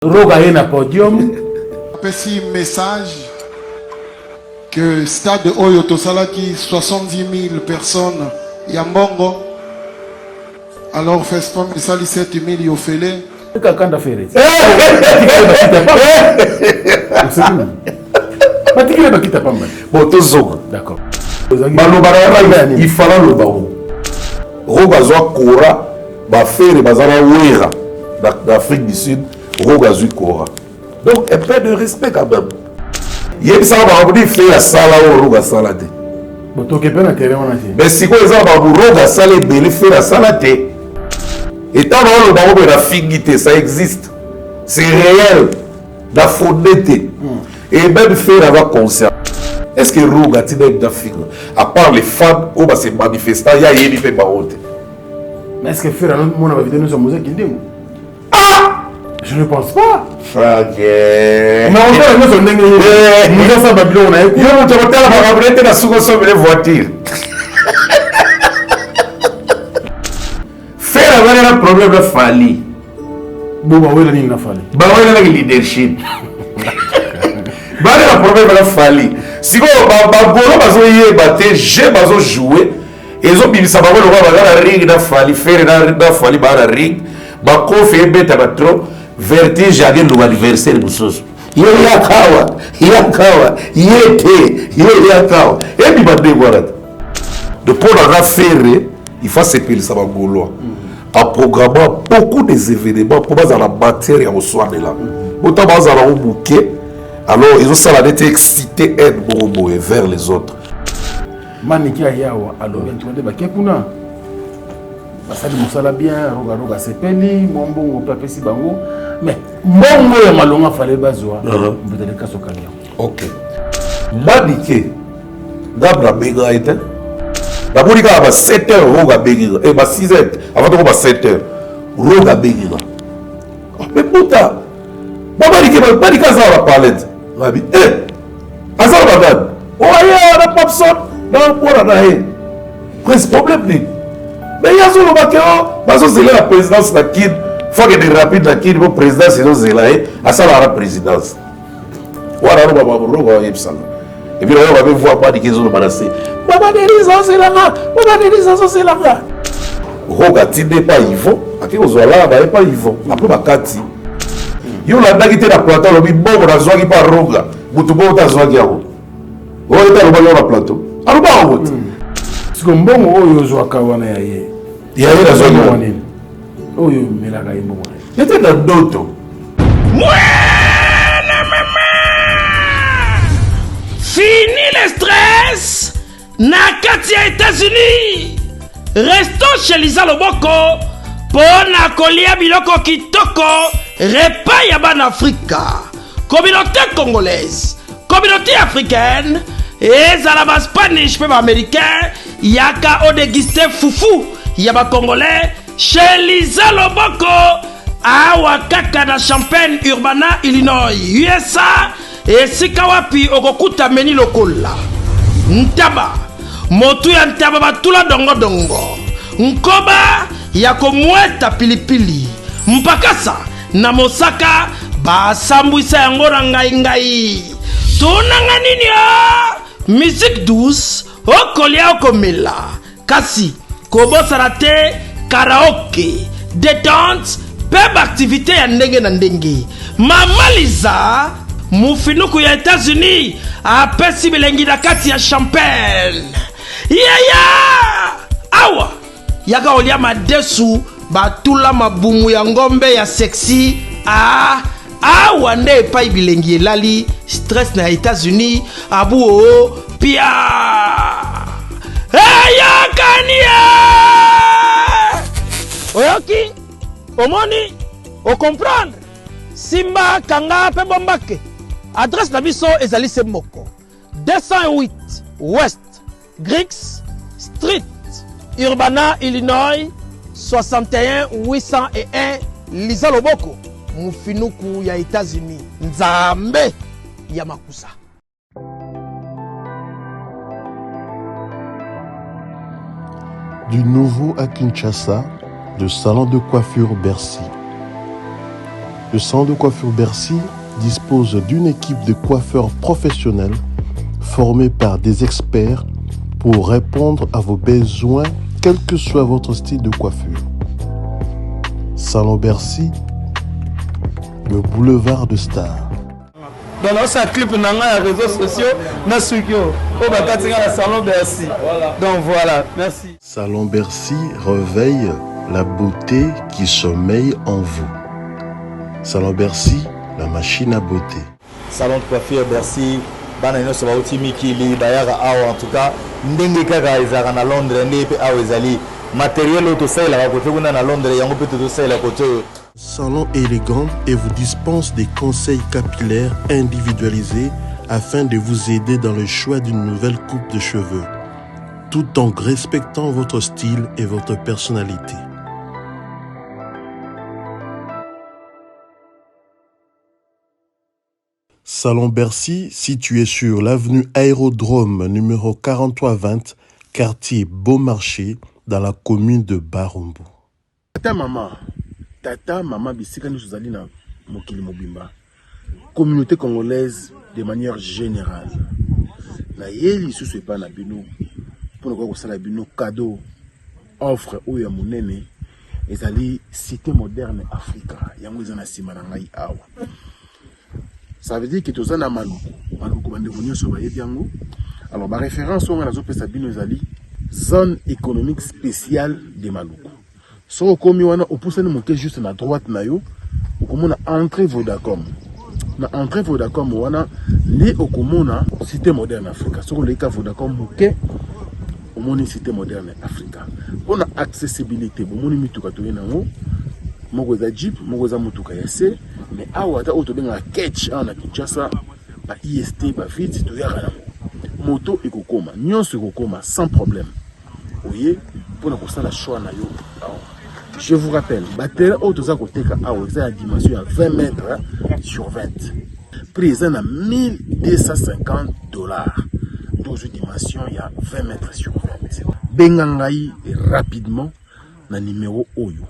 Roga est na podium. Petit message que stade Oyo Tosalaki 70 000 personnes Yambongo. Alors Feston Sali 7 000 Yofele. Kakanda Ferez. D'accord. Il fallait le baou. Roga Zoa Kora, Bafere Bazara Ouera, d'Afrique du Sud, Roga Zui Kora. Donc, un peu de respect quand même. Il y a ça, on dit faire la salle au Roga Salade. Mais si vous avez Roga Salade, il fait la salade. Et tant que le baou de la figité, ça existe. C'est réel. La fondette. Et même faire avoir concert. Est-ce que Roga Tina est d'Afrique? À part les fans, on va se manifester, il y a une fait barote. Mais est-ce que faire un monde va vidéo sur musique qui dit? Ah! Je ne pense pas. Franck. Mais on va nous on est nous ça Babylone on a écouté. Yo tu vas la barote na suko so les voitures. Faire avoir un problème de Fali. Bon bah oui la ligne na Fali. Bah oui la leadership. Bah le problème de Fali. Si vous avez bazo yebate, j'ai bazo jouer. Ils ont mis ça, le roi va ring na Fali, faire na Fali ba ring, ba ko fait beta ba trop, vertige à l'anniversaire anniversaire musoso. Yakawa, yakawa. Et puis ba dévoiler. De pour la faire, il faut s'épeler ça ba gaulois. En programmant beaucoup des événements pour baza la matière au soir de là. Autant baza la bouquet. Alors, ils ont ça été excité vers les autres. Maniki ayawa alors tu vas débarquer kuna. Basali musala bien, roga sepeli, mombo papa si bango. Mais mongo ya malonga fallait bazwa. Vous allez kaso camion. OK. Maniki dabra bega était. La bolika ba 7h roga bega et ba 6h avant de ba 7h roga bega. Mais puta. Maniki ça va parler. Rabi, azar bagan. Oh ya na Popson, na pora na he. Prince problème ni. Mais ya zo lo bakeo, bazo zela la présidence na kid, faut que de rapide na kid pour présidence zo zela he, asala la présidence. Wala ro baba ro ba yepsala. Et puis on va voir pas di kezo lo banase. Baba derisa zo zela nga. Roga tinde pas Yvon, akiko zo la ba pas Yvon. Après bakati. Yo la dagite na plateau lobi bongo na zwaki pa roga mutu bongo ta zwaki yako o eta loba yo na plateau aluba o Siko mbongo oyo zwaka wana ya ye na zwaki wana oyo melaka ye mbongo était na ndoto fini le stress na kati ya États-Unis. Restons chez Lisa Loboko pour na kolia biloko kitoko. Repas Yaban Africa, communauté congolaise, communauté africaine, et Zalaba Spanish, même américain, Yaka o dégusté foufou, Yaba congolais, chez Lisa Loboko, Awa Kaka na Champagne, Urbana, Illinois, USA, et Sikawapi, Okokuta Meni Lokola. Ntaba, Motu ya Ntaba Batula Dongo Dongo, Nkoba, Yako Mweta Pilipili, Mpakasa, na Mosaka basambwisa yango na ngai tonanga nini musique douce okolia okomela kasi kobosana te karaoke détente peb activité ya ndenge na ndenge. Mama Liza mufinuku ya États-Unis apesi bilengi na kati ya champagne yaya awa yaka olia madesu batula mabumu ya ngombe ya sexy wande epai bilengi elali stress na États-Unis abu o pia yakania oyoki omoni o comprendre simba kanga pe bombake adresse na biso ezali se moko 208 West Griggs Street Urbana Illinois 61 801 Lisa Loboko mufinuku ya États-Unis nzambe ya makusa. Du nouveau à Kinshasa, le salon de coiffure Bercy. Le salon de coiffure Bercy dispose d'une équipe de coiffeurs professionnels formés par des experts pour répondre à vos besoins, quel que soit votre style de coiffure. Salon Bercy, le boulevard de Stars. Dans notre clip, on a les réseaux sociaux, on a Salon Bercy. Donc voilà, merci. Salon Bercy réveille la beauté qui sommeille en vous. Salon Bercy, la machine à beauté. Salon de coiffure Bercy, banano ça va au Timikili, bayara awa en tout cas, ndenge kaka ezara na Londres ndenge awa ezali matériel auto ça la côté kuna na Londres yango peut tout ça la côté. Salon élégant et vous dispense des conseils capillaires individualisés afin de vous aider dans le choix d'une nouvelle coupe de cheveux, tout en respectant votre style et votre personnalité. Salon Bercy, situé sur l'avenue Aérodrome numéro 4320, quartier Beaumarchais, dans la commune de Barumbu. Tata maman bisika nous zali na mokili mobimba. Communauté congolaise de manière générale. Na yeli sous pas na bino pour ko sala bino cadeau offre oyo ya monene ezali cité moderne Africa yango ezana sima na ngai awa. Ça veut dire que tous en Maluku bande venir sur yango. Alors ma référence on a la zone Sabino ezali zone économique spéciale de Maluku. So komi wana opusani moke juste na droite na yo okomona entrée Vodacom. Na entrée Vodacom wana li okomona cité moderne Africa. So le ka Vodacom moke omoni cité moderne Africa. On a accessibilité bomoni mituka to yenango moko za Jeep moko za mutuka ya C mais awa ta auto benga catch na Kinshasa ba IST ba vite to yaka na moto ekokoma nyonso ekokoma sans problème. Voyez pour na la choix na yo. Je vous rappelle, batterie auto koteka awa c'est la dimension à 20 mètres sur 20. Prix à 1250 $. Dans une dimension il y a 20 mètres sur 20. Bengangai rapidement na numéro Oyo.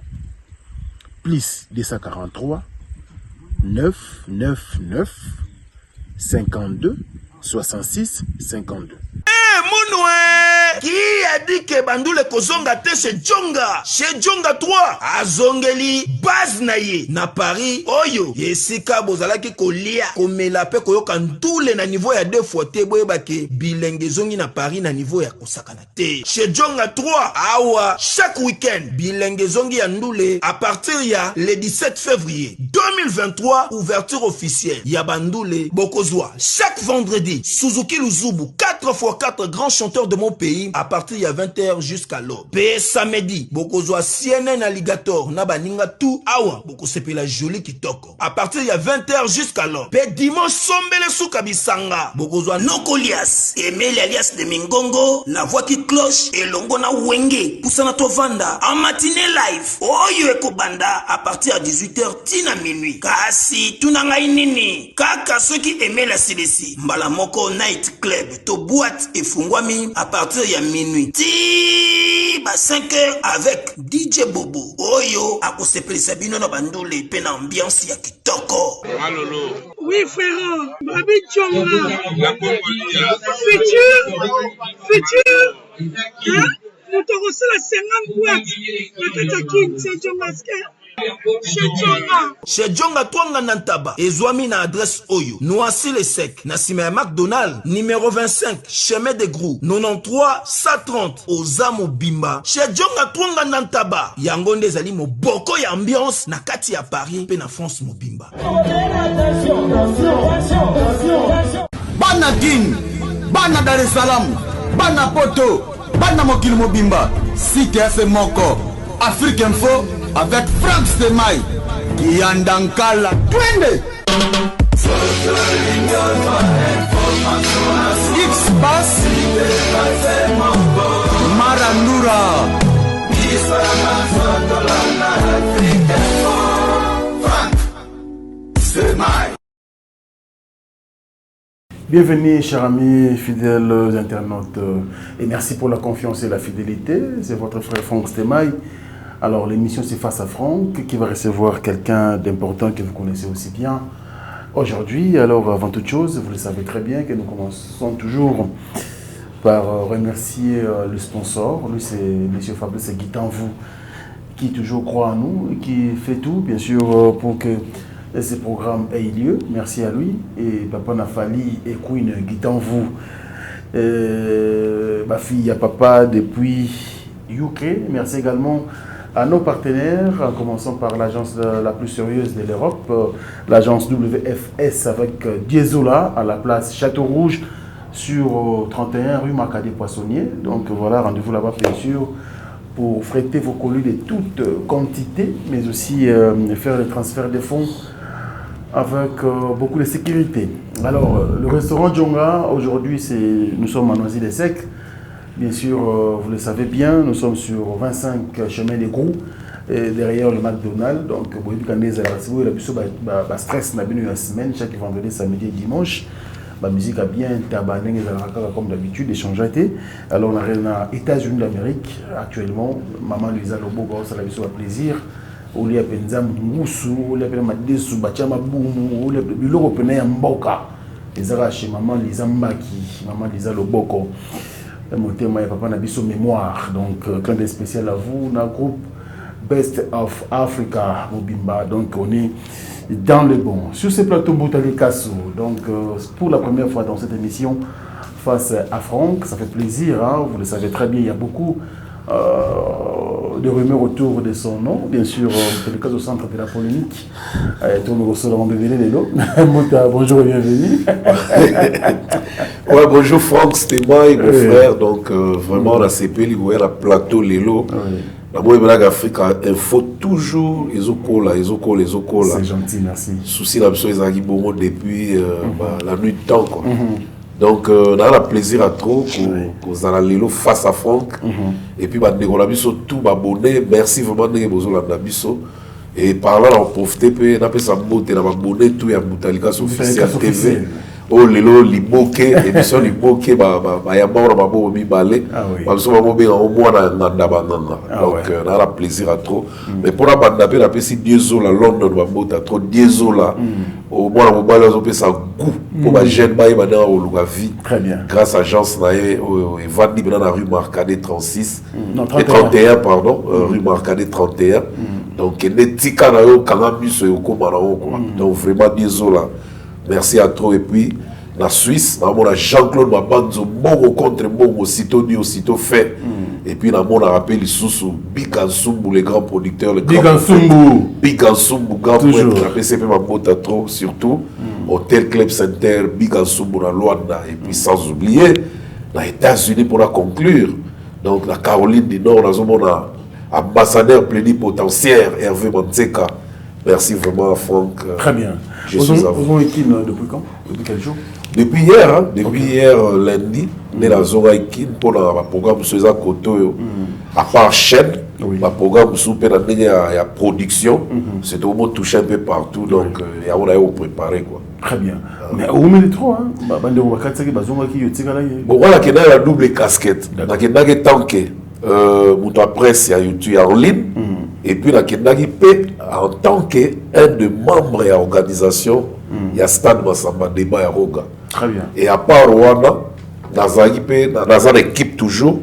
Plus 243 999 52 66 52. Qui a dit que Bandoule Kozonga te chez Djonga? Chez Djonga 3, Azongeli, base naye, na Paris, Oyo, Yesika Bozalaki Kolia, Komela pe Koyoka Ndoule na niveau ya 2 fois te, Boyebake, Bilenge Zongi na Paris na niveau ya Kosakana te. Chez Djonga 3, Awa, chaque week-end, Bilenge Zongi ya Ndoule, à partir ya le 17 février 2023, ouverture officielle, ya Bandoule, Bokozwa, chaque vendredi, Suzuki Luzubu, 4x4 grands chanteurs de mon pays, à partir de 20h jusqu'à l'aube. Pe samedi, Bokozwa CNN Alligator, Nabaninga tout, Awa, Bokosepe la jolie kitoko. À partir de 20h jusqu'à l'aube. Pe dimanche, Sombele Soukabisanga, Bokozwa Nokolias, Emile alias de Mingongo, la voix qui cloche, et Longona Wenge, Poussana Tovanda, en matinée live, Oyo Ekobanda, à partir de 18h, Tina minuit. Kasi, Tunanga Inini, Kaka ceux qui aimaient la CDC, Mbalamoko Night Club, to boîte et Fungwami, à partir de minuit. Ti ba 5h avec DJ Bobo. Oyo akosepeli Sabino na Bandoule pe na ambiance ya kitoko. Malolo. Oui frère, Babi Djonga. Futur. Hein? Nous te reçons la 50 boîtes. La Katakin, c'est Djonga. Chez Djonga Twanga Nantaba, Ezwami na adresse Oyo, Noisy le Sec, Nassime McDonald, numéro 25, chemin de Grou, 93 130, Ozamo Bimba. Chez Djonga Twanga Nantaba, Yangonde Zali mo boko ya ambiance, na kati ya Paris, pe na France mo Bimba. Bana Guine, Bana Dar es Salaam, Bana Poto, Bana Mokil Mobimba, Cité FM Moko, Afrique Info, avec Frank Stemai, Yandankala, Twende. X-Bass, Marandura, Frank Stemai. Bienvenue, chers amis, fidèles internautes, et merci pour la confiance et la fidélité. C'est votre frère Frank Stemai. Alors l'émission c'est Face à Franck qui va recevoir quelqu'un d'important que vous connaissez aussi bien aujourd'hui. Alors avant toute chose, vous le savez très bien que nous commençons toujours par remercier le sponsor. Lui c'est M. Fabrice Guitanvou qui toujours croit en nous et qui fait tout bien sûr pour que ce programme ait lieu. Merci à lui. Et Papa Nafali et Queen Guitanvou, ma fille à papa depuis UK. Merci également à nos partenaires, en commençant par l'agence la plus sérieuse de l'Europe, l'agence WFS avec Diesola à la place Château Rouge sur 31 rue Marcadet Poissonnier. Donc voilà, rendez-vous là-bas bien sûr pour fréter vos colis de toute quantité, mais aussi faire le transfert des fonds avec beaucoup de sécurité. Alors, le restaurant Djonga, aujourd'hui, nous sommes à Noisy-les-Secs. Bien sûr, vous le savez bien, nous sommes sur 25 chemins des Grous, derrière le McDonald's. Donc, vous voyez que stress n'a bien eu la semaine, chaque vendredi, samedi et dimanche. La musique a bien tabané, comme d'habitude, échange a été. Alors, on est aux États-Unis d'Amérique, actuellement. Maman Luisa Lobo, ça a eu plaisir. On a appelé Nzamoussou, on a appelé Madesu, Bachama Boumou, on a appelé l'Européen Mboka. Les arrachés, maman Lisa Mbaki, maman Lisa Loboko. Mon thème est Papa Nabiso Mémoire. Donc, clin d'œil spécial à vous, dans le groupe Best of Africa, Mobimba. Donc, on est dans le bon. Sur ce plateau Boutali Kassou, donc, pour la première fois dans cette émission, face à Franck, ça fait plaisir, hein, vous le savez très bien, il y a beaucoup de rumeurs autour de son nom. Bien sûr, c'est le cas au centre de la polémique. Bonjour et bienvenue. Ouais, bonjour Franck, c'était moi et mon frère. Donc, vraiment, on a CP, il y a plateau, Lélo. La Boue Blague Afrique, il faut toujours les okola. C'est gentil, merci. Souci d'absence, ils arrivent depuis la nuit de temps, quoi. Donc, on a le plaisir à trop qu'on a l'élo face à Franck. Et puis, on a vu tout abonné. Merci vraiment de vous avoir. Et par là, on profite, on a fait ça beauté, on a abonné tout et à Boutalika officiel TV. Oh, l'élo, l'Iboke, émission l'Iboke, il y a mort, il y a balé. Donc, on a le plaisir à trop. Mais pour la bande, on a fait Diesola, London, on a trop Diesola. Au moins, on a fait ça goût pour la jeune baille, on a vie. Très bien. Grâce à l'agence, on a vendu dans la rue Marcadet 36. Non, 31, pardon, rue Marcadet 31. Donc, il y a des petits canaux qui ont donc, vraiment, Diesola. Merci à trop. Et puis, la Suisse, on a Jean-Claude Mabanzo, Mongo contre Mongo, aussitôt dit, aussitôt fait. Et puis, on a rappelé les sous Big Ansumbu, les grands producteurs. Big Ansumbu. Big Ansumbu, grand poète, la PCP Mabota trop, surtout. Hôtel Club Center, Big Ansumbu, la Luanda. Et puis, sans oublier, les États-Unis pour la conclure. Donc, la Caroline du Nord, on a ambassadeur plénipotentiaire, Hervé Manseka. Merci vraiment, Franck. Très bien. Je suis à vous. Vous êtes depuis quand? Depuis quel jour? Depuis hier, hein? Depuis hier, lundi, on est dans Zoraïkin pour le programme César Koto. À part chaîne, le programme Soupé dans la production, c'est au moins touché un peu partout, donc on a préparé. Très bien. Mais au moins les trois, hein? Bon, voilà, il y a la double casquette. Il y a tant que la presse il y a YouTube en ligne. Et puis, la Kendagi P, en tant qu'un des membres de l'organisation, il y a Stade Massamba Débat et Roga. Très bien. Et à part Rwanda, dans une équipe toujours,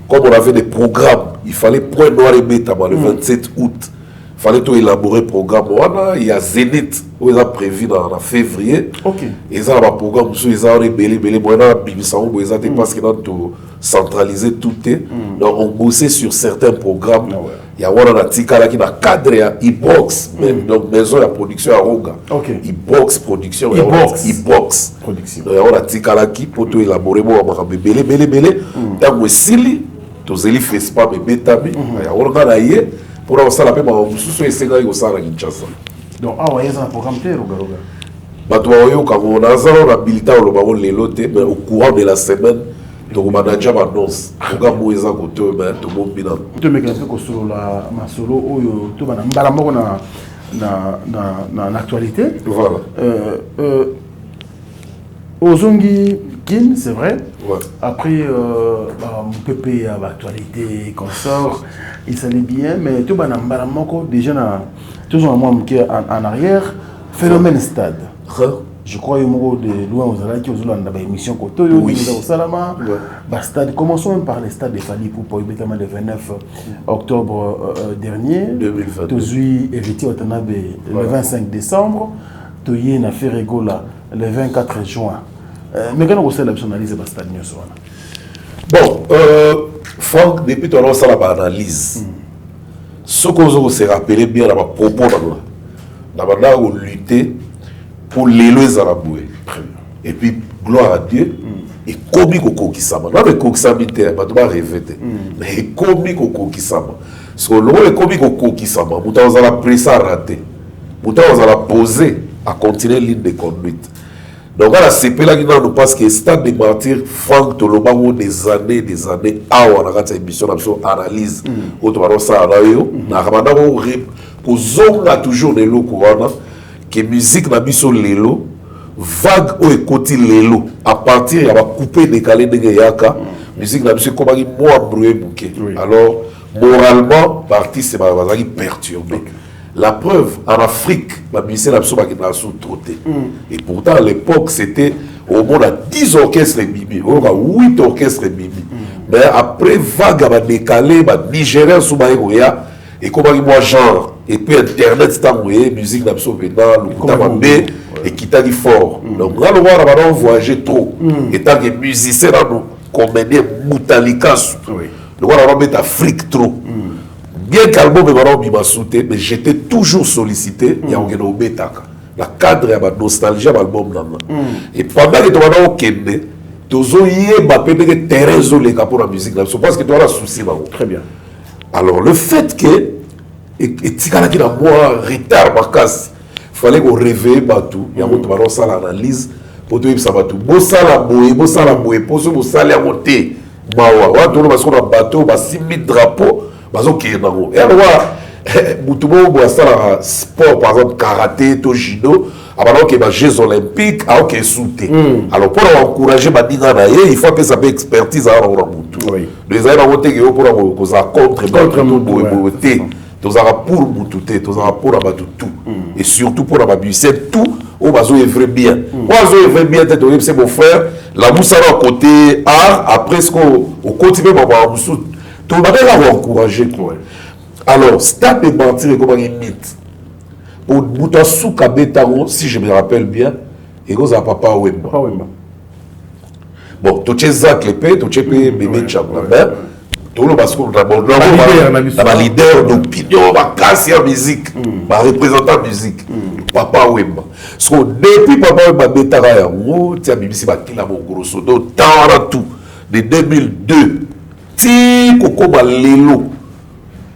comme on avait des programmes, il fallait point noir et bêta le 27 août. Il fallait tout élaborer le programme. Il y a Zénith, où ils ont prévu en février. Ils ont un programme, ils ont belé, parce qu'ils ont tout centralisé tout. Donc on bossait sur certains programmes. Il y a un article qui a cadré à e-box, donc maison de production à Roga. E-box production. E-box production. Il y a un article qui peut élaborer belé. Dans le Sili, tous les festivals, il y a un pour avoir ça, la paix, je suis allé au Sahara Kinshasa. Donc, il y a un programme de Roga. On a habilité mais au courant de la semaine, on a déjà annonce. On a mis en côté, tout le monde est là. Tu me dis que ma solo, tu vas dans l'actualité. Voilà. Ozongi Kin, c'est vrai. Ouais. Après, mon pépé à l'actualité, consort, il s'allait bien, mais tout le monde déjà toujours en arrière, phénomène stade. Je crois que de loin aux Alaki, aux Olanda, émission Koto, au Salama, stade. Commençons même par les stades de Fali pour le 29 octobre dernier. 2022. Tozui héritier Watanabe le 25 décembre. Toye na fait Regola le 24 juin. Mais quand on la analyse le stade bon, Franck, depuis tout à l'heure, ça la analyse. Ce qu'on se rappelle bien dans ma propos, on a lutté pour l'élo et Zaraboué. Et puis, gloire à Dieu, et comme Koko Kisama. Non, mais Koko Kisama, je ne vais pas rêver. Mais comme Koko Kisama. Parce que le comme Koko Kisama, vous avez la prise à rater. Vous avez la poser à continuer ligne de conduite. Donc, à la CP, là, nous pense que le stade des martyrs, Franck Toloba, des années, ah, on a une émission, analyse, autrement, ça, on a toujours des lots, que musique n'a biso lelo, vague ou écouter lelo, à partir, il y a coupé, décalé, yaka, musique n'a biso comme un mois brouillé bouquet. Alors, moralement, partie, c'est perturbé. La preuve, en Afrique, la musique n'a pas sous-trotté. Et pourtant, à l'époque, c'était au moins 10 orchestres bibi, au moins 8 orchestres bibi. Mais après, vague a décalé, Nigérien sous Maïgoya, et comment moi, genre, et puis Internet, c'est un musique n'a pas le et qui t'a dit fort. Donc, là, le voir, on voyageait trop. Et tant que musicien, on menait Moutalikas. Le voir, on met Afrique trop. Bien qu'album m'a sauté, mais j'étais toujours sollicité. Il y a un Betaka. La cadre a nostalgie à l'album. Et pendant que tu vas au Kende, tu as un terrain pour la musique. Je pense que tu as un souci. Très bien. Alors, le fait que, et tu as un retard, il fallait qu'on réveille tout. Il y a un l'analyse pour tout ça. Bossala boye, pour ce bossala à monter. Mawa, tout le monde a un bateau, 6 000 drapeaux. Et alors, sport, par exemple, karaté, judo, alors que les Jeux olympiques, alors que sauté. Alors, pour encourager il faut que ça ait expertise à les aïeux pour contre pour Moutouté, pour tout. Et surtout pour la musicienne, tout, on va œuvrer bien. On va œuvrer bien, c'est mon frère. La moussa à côté art, après ce qu'on continue à moussou. Tout le monde va encourager. Alors, stade de mentir et comment il mythe. Pour Mouta Soukabetaro, si je me rappelle bien, et vous avez Papa Wemba. Bon, tu es Zach Lepé, tu es Bébé Tchablabert. Tout le monde a un leader d'opinion, ma casse en musique, ma représentant musique, Papa Wemba. Parce que depuis Papa Wemba Betara, tu as BBC Bakila, mon grosso modo, tant tout, de 2002. Si Koko Lelo,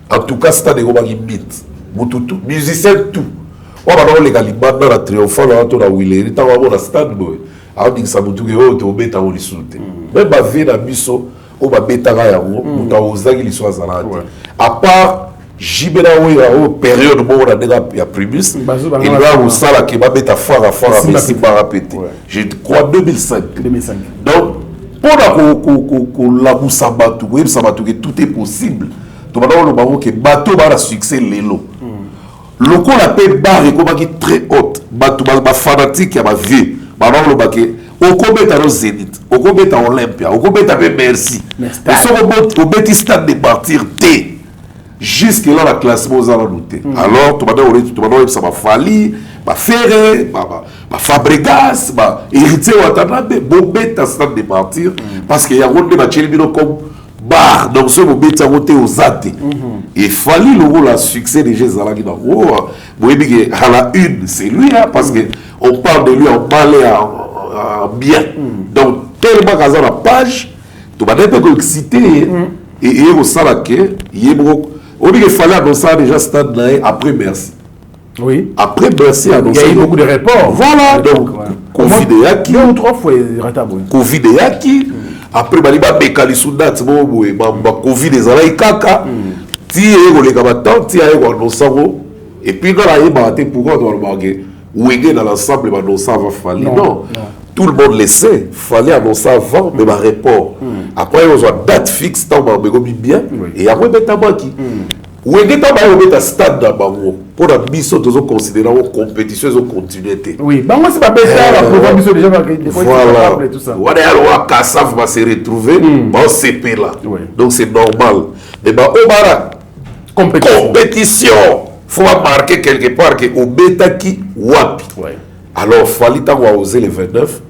en tout cas, c'est un mythe. Moutoutou, musicien, tout. On va les galibans dans la triomphale, on va Willery, on va stade boy. On dit que ça moutou que oh, tu es bête à on soute. Même ma vie dans biso, on va bête à ya on, mouta ozagi li soit zalade. À part Jibena ou période où on a déjà primus, il va au sala qui va bête à fort mais c'est pas répété. Je crois 2005. Donc pour la Moussabatu, tout est possible. Tu vas voir le bateau que bateau va succès l'élo. Le coup la paix barre est très haute. Bateau va fanatique à ma vie. Maintenant le baquet. Au combien t'as le Zénith, au combien t'as Olympia, au combien t'as Merci. Et ce au petit stade de partir T. Jusque là la classement aux noté. Alors tu vas voir ça va falli. Ma Ferré, ma Fabregas, ma héritier Watanabe, Bobet à stade de partir, parce qu'il y a un de Machelbino comme bar, donc ce Bobet à voter aux Zate. Et fallu le rôle à succès des Jeux Zalagi dans vous voyez que à la une, c'est lui, parce qu'on parle de lui en balai en bien. Donc, tellement qu'à la page, tu vas être excité, et au Salaké, il fallait annoncer déjà stade là après merci. Oui. Après Bercy a annoncé. Il y a eu beaucoup de reports. Voilà. Donc, Covid et Yaki. 2 ou 3 fois, Covid et Yaki. Après, Baliba Bekali Soudat, Covid et Zalaï Kaka. Ti est les gabatans, ti est annoncé. Et puis, quand il y a pour quoi on va dans l'ensemble, ça va falloir. Non. tout le monde le sait, il fallait annoncer avant, mais ma report. Après, on a une date fixe, tant que bien, et après, on a qui. Où est-ce que tu as stade dans Bango pour la mission de considérer une compétition et une continuité. Oui, Bango c'est pas bête la proposition déjà voilà. Tout ça. On a Kassav va se retrouver dans CP là. Donc c'est normal. Mais bah au compétition, faut marquer quelque part que au bêta qui wapi. Alors fallait oser les 29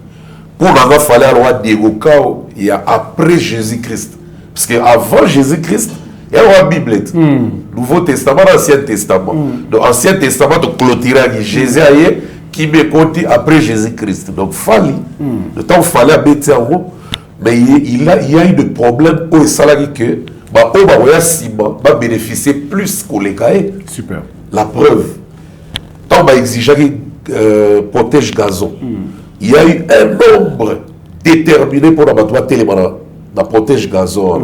pour avoir fallu avoir des Kao il y a après Jésus-Christ. Parce que avant Jésus-Christ il y a une Bible. Nouveau Testament, Ancien Testament. Donc, Ancien Testament, tu clôturais Jésus qui me compte après Jésus-Christ. Donc, fallait. Le temps où il fallait habiter en haut. Mais il y a eu des problèmes où il s'agit que on va bénéficier plus que les cas. Super. La preuve. Tant qu'il exigeait protège gazon. Il y a eu un nombre déterminé pour la télémana. La protège gazon.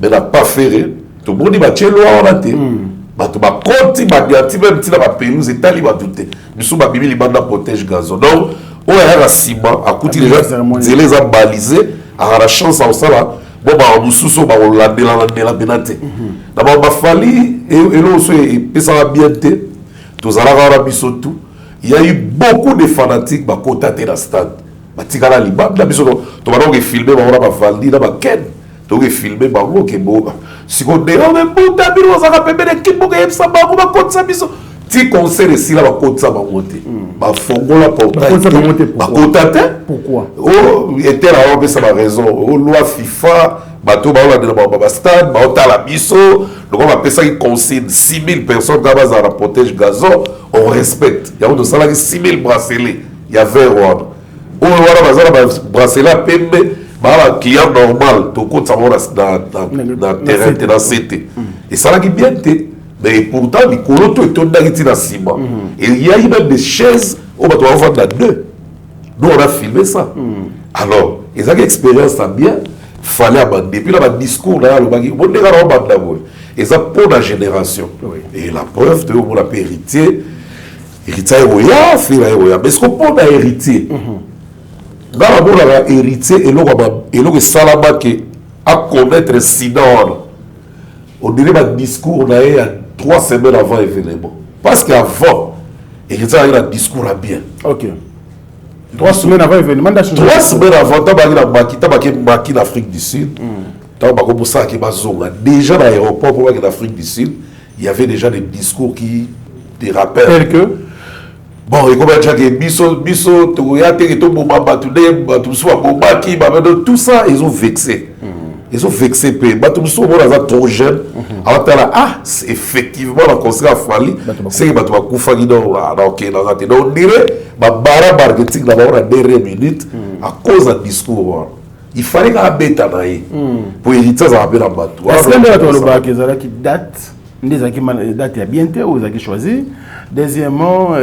Mais n'a pas fait. Tout le monde dit que loi on a été. Tu vas continuer même si la pelouse est allée douter. Nous sommes à Bibi Libanda protège gazon. Donc, on a un ciment à côté des gens, les a balisés, à la chance à ça là. Bon bah nous sous on l'a bénaté. D'abord il fallu et là aussi ça va bien été. Tous allons avoir biso tout. Il y a eu beaucoup de fanatiques bah côté dans stade. Bah tigala liba, la biso tu vas donc filmer bah on va valdi là bah ken. Donc filmer bango ke bo si on dérange même puta bino ça va pembe l'équipe pour que ça bango ba compte ça biso ti conseil ici là ba compte ça ba monter ba fongola pour ba compte pourquoi oh était là on peut ça ba raison oh loi FIFA ba to ba on a ba stade ba ota la biso donc on va appeler ça qui concerne 6000 personnes dans la protège gazon on respecte il y a de ça là 6000 bracelets il y a 20 rois on va ba bracelet pembe un client normal, tu comptes savoir dans le terrain, dans CT. Et ça l'a bien été. Mais pourtant, les colotos étaient dans le ciment. Et il y a eu même des chaises, on va vendre dans deux. Nous, on a filmé ça. Alors, ils ont une expérience bien, il fallait abandonner. Puis là, le discours, là, on a abandonné. Et ça pour la génération. Et la preuve, tu on a héritier. Héritier, mais ce qu'on peut héritier. Dans la bonne héritier et l'autre salama qui a commettre incident on dirait un discours on a eu 3 semaines avant l'événement parce qu'avant héritier a eu un discours à bien. Ok. 3 semaines avant l'événement. 3 semaines avant t'as maki d'Afrique du Sud. T'as comme ça qui va zonga déjà dans l'aéroport pour l'Afrique du Sud il y avait déjà des discours qui des rappels. Tel que bon, et comme tout ça, ils ont vexé. Ils ont vexé. Trop jeune. Alors, effectivement, la conseil a fallu. C'est que tu vas couper dans on dirait que marketing d'abord des minutes à cause d'un discours. Il fallait qu'on bête pour hériter ça rappeler la bateau. Est-ce que tu date date est bien ou vous avez choisi. Deuxièmement,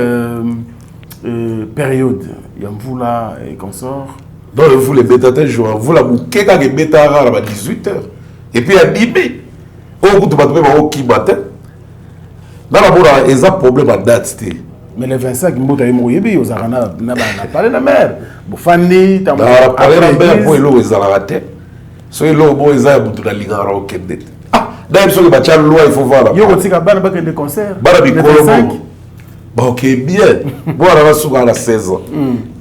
période. Il y a vous là et consort. Non, vous les bêta joueurs, vous la bouquet quand les bêta à 18h. Et puis à 10 000. Au bout de ma au qui matin. Dans la bourre, il y a un problème à date. Mais les 25, il y a mouillé, vous avez parlé de la mer. Vous fani, tu as parlé de la mer pour l'eau, ils ont raté. Soit l'eau, ils ont beaucoup de ligne à roquette. D'ailleurs, sur le bâtiment, il faut voir. Il y a aussi des concerts. Ok, bien. Bon, on va souvent à la 16 ans.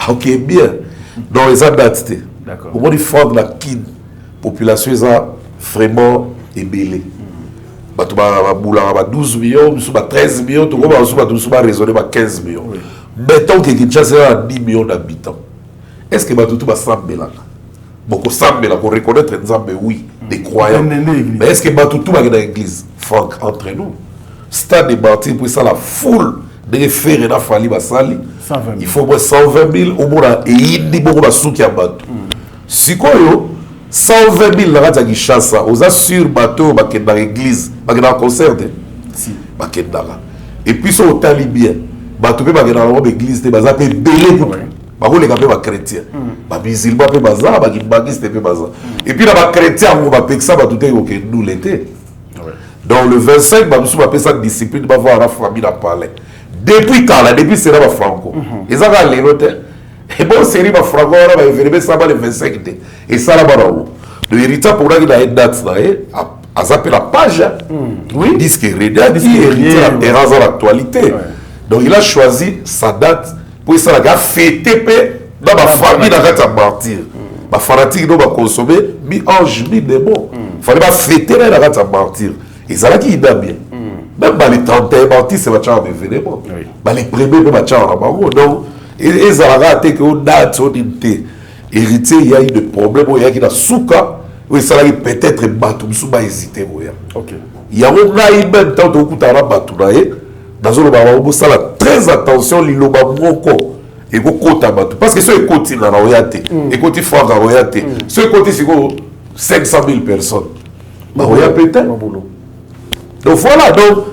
Ok, bien. Donc, ils ont daté. D'accord. Au moins, il faut que la population est vraiment ébélée. Tu as 12 millions, tu as 13 millions, tu as raisonné à 15 millions. Mettons que Kinshasa a 10 millions d'habitants. Est-ce que tu as 100 000 beaucoup sambela pour reconnaître Nzambe oui des croyants mais est-ce que tout va dans l'église Franck entre nous stade de Martyr pour ça la foule de faire et la fali basali il faut moins 120 000 au moins et il beaucoup basuki ya bato sikoyo 120 000 la rata Kinshasa aux assure bateau bakenda l'église bakenda concert si bakenda et puis so tali bien bato pe bakenda dans l'église te baza pe belé les gars chrétiens, les musulmans, les bagistes, et puis les chrétiens, on va payer ça, nous l'été. Donc le 25, nous avons ça discipline, nous voir la famille à parler. Depuis quand, depuis c'est là, Franco. Ils ont les hôtels. Et bon, série ma franco on va événement ça va le 25 et ça là bas le héritage pour là il a une date là à zapper la page. Oui. Disque héritier dans l'actualité. Donc il a choisi sa date pour ça la fêter dans ma famille dans la martyr. Ma fanatique doit consommer mi ange mi démon. Fallait pas fêter dans la martyr. Et ça là qui est bien. Même dans les 31 martyrs c'est match en événement. Dans les premiers match en bango. Donc et ça a été que on date on était héritier il y a eu des problèmes il y a qui dans souka oui ça là peut-être batou sous ba hésiter OK. Il y a on même temps de kutara batou là dans le baba ça là très attention liloba moko et ko kota batou parce que ce côté na royauté et côté fort na royauté ce côté c'est 500 000 personnes ba royauté peut-être donc voilà donc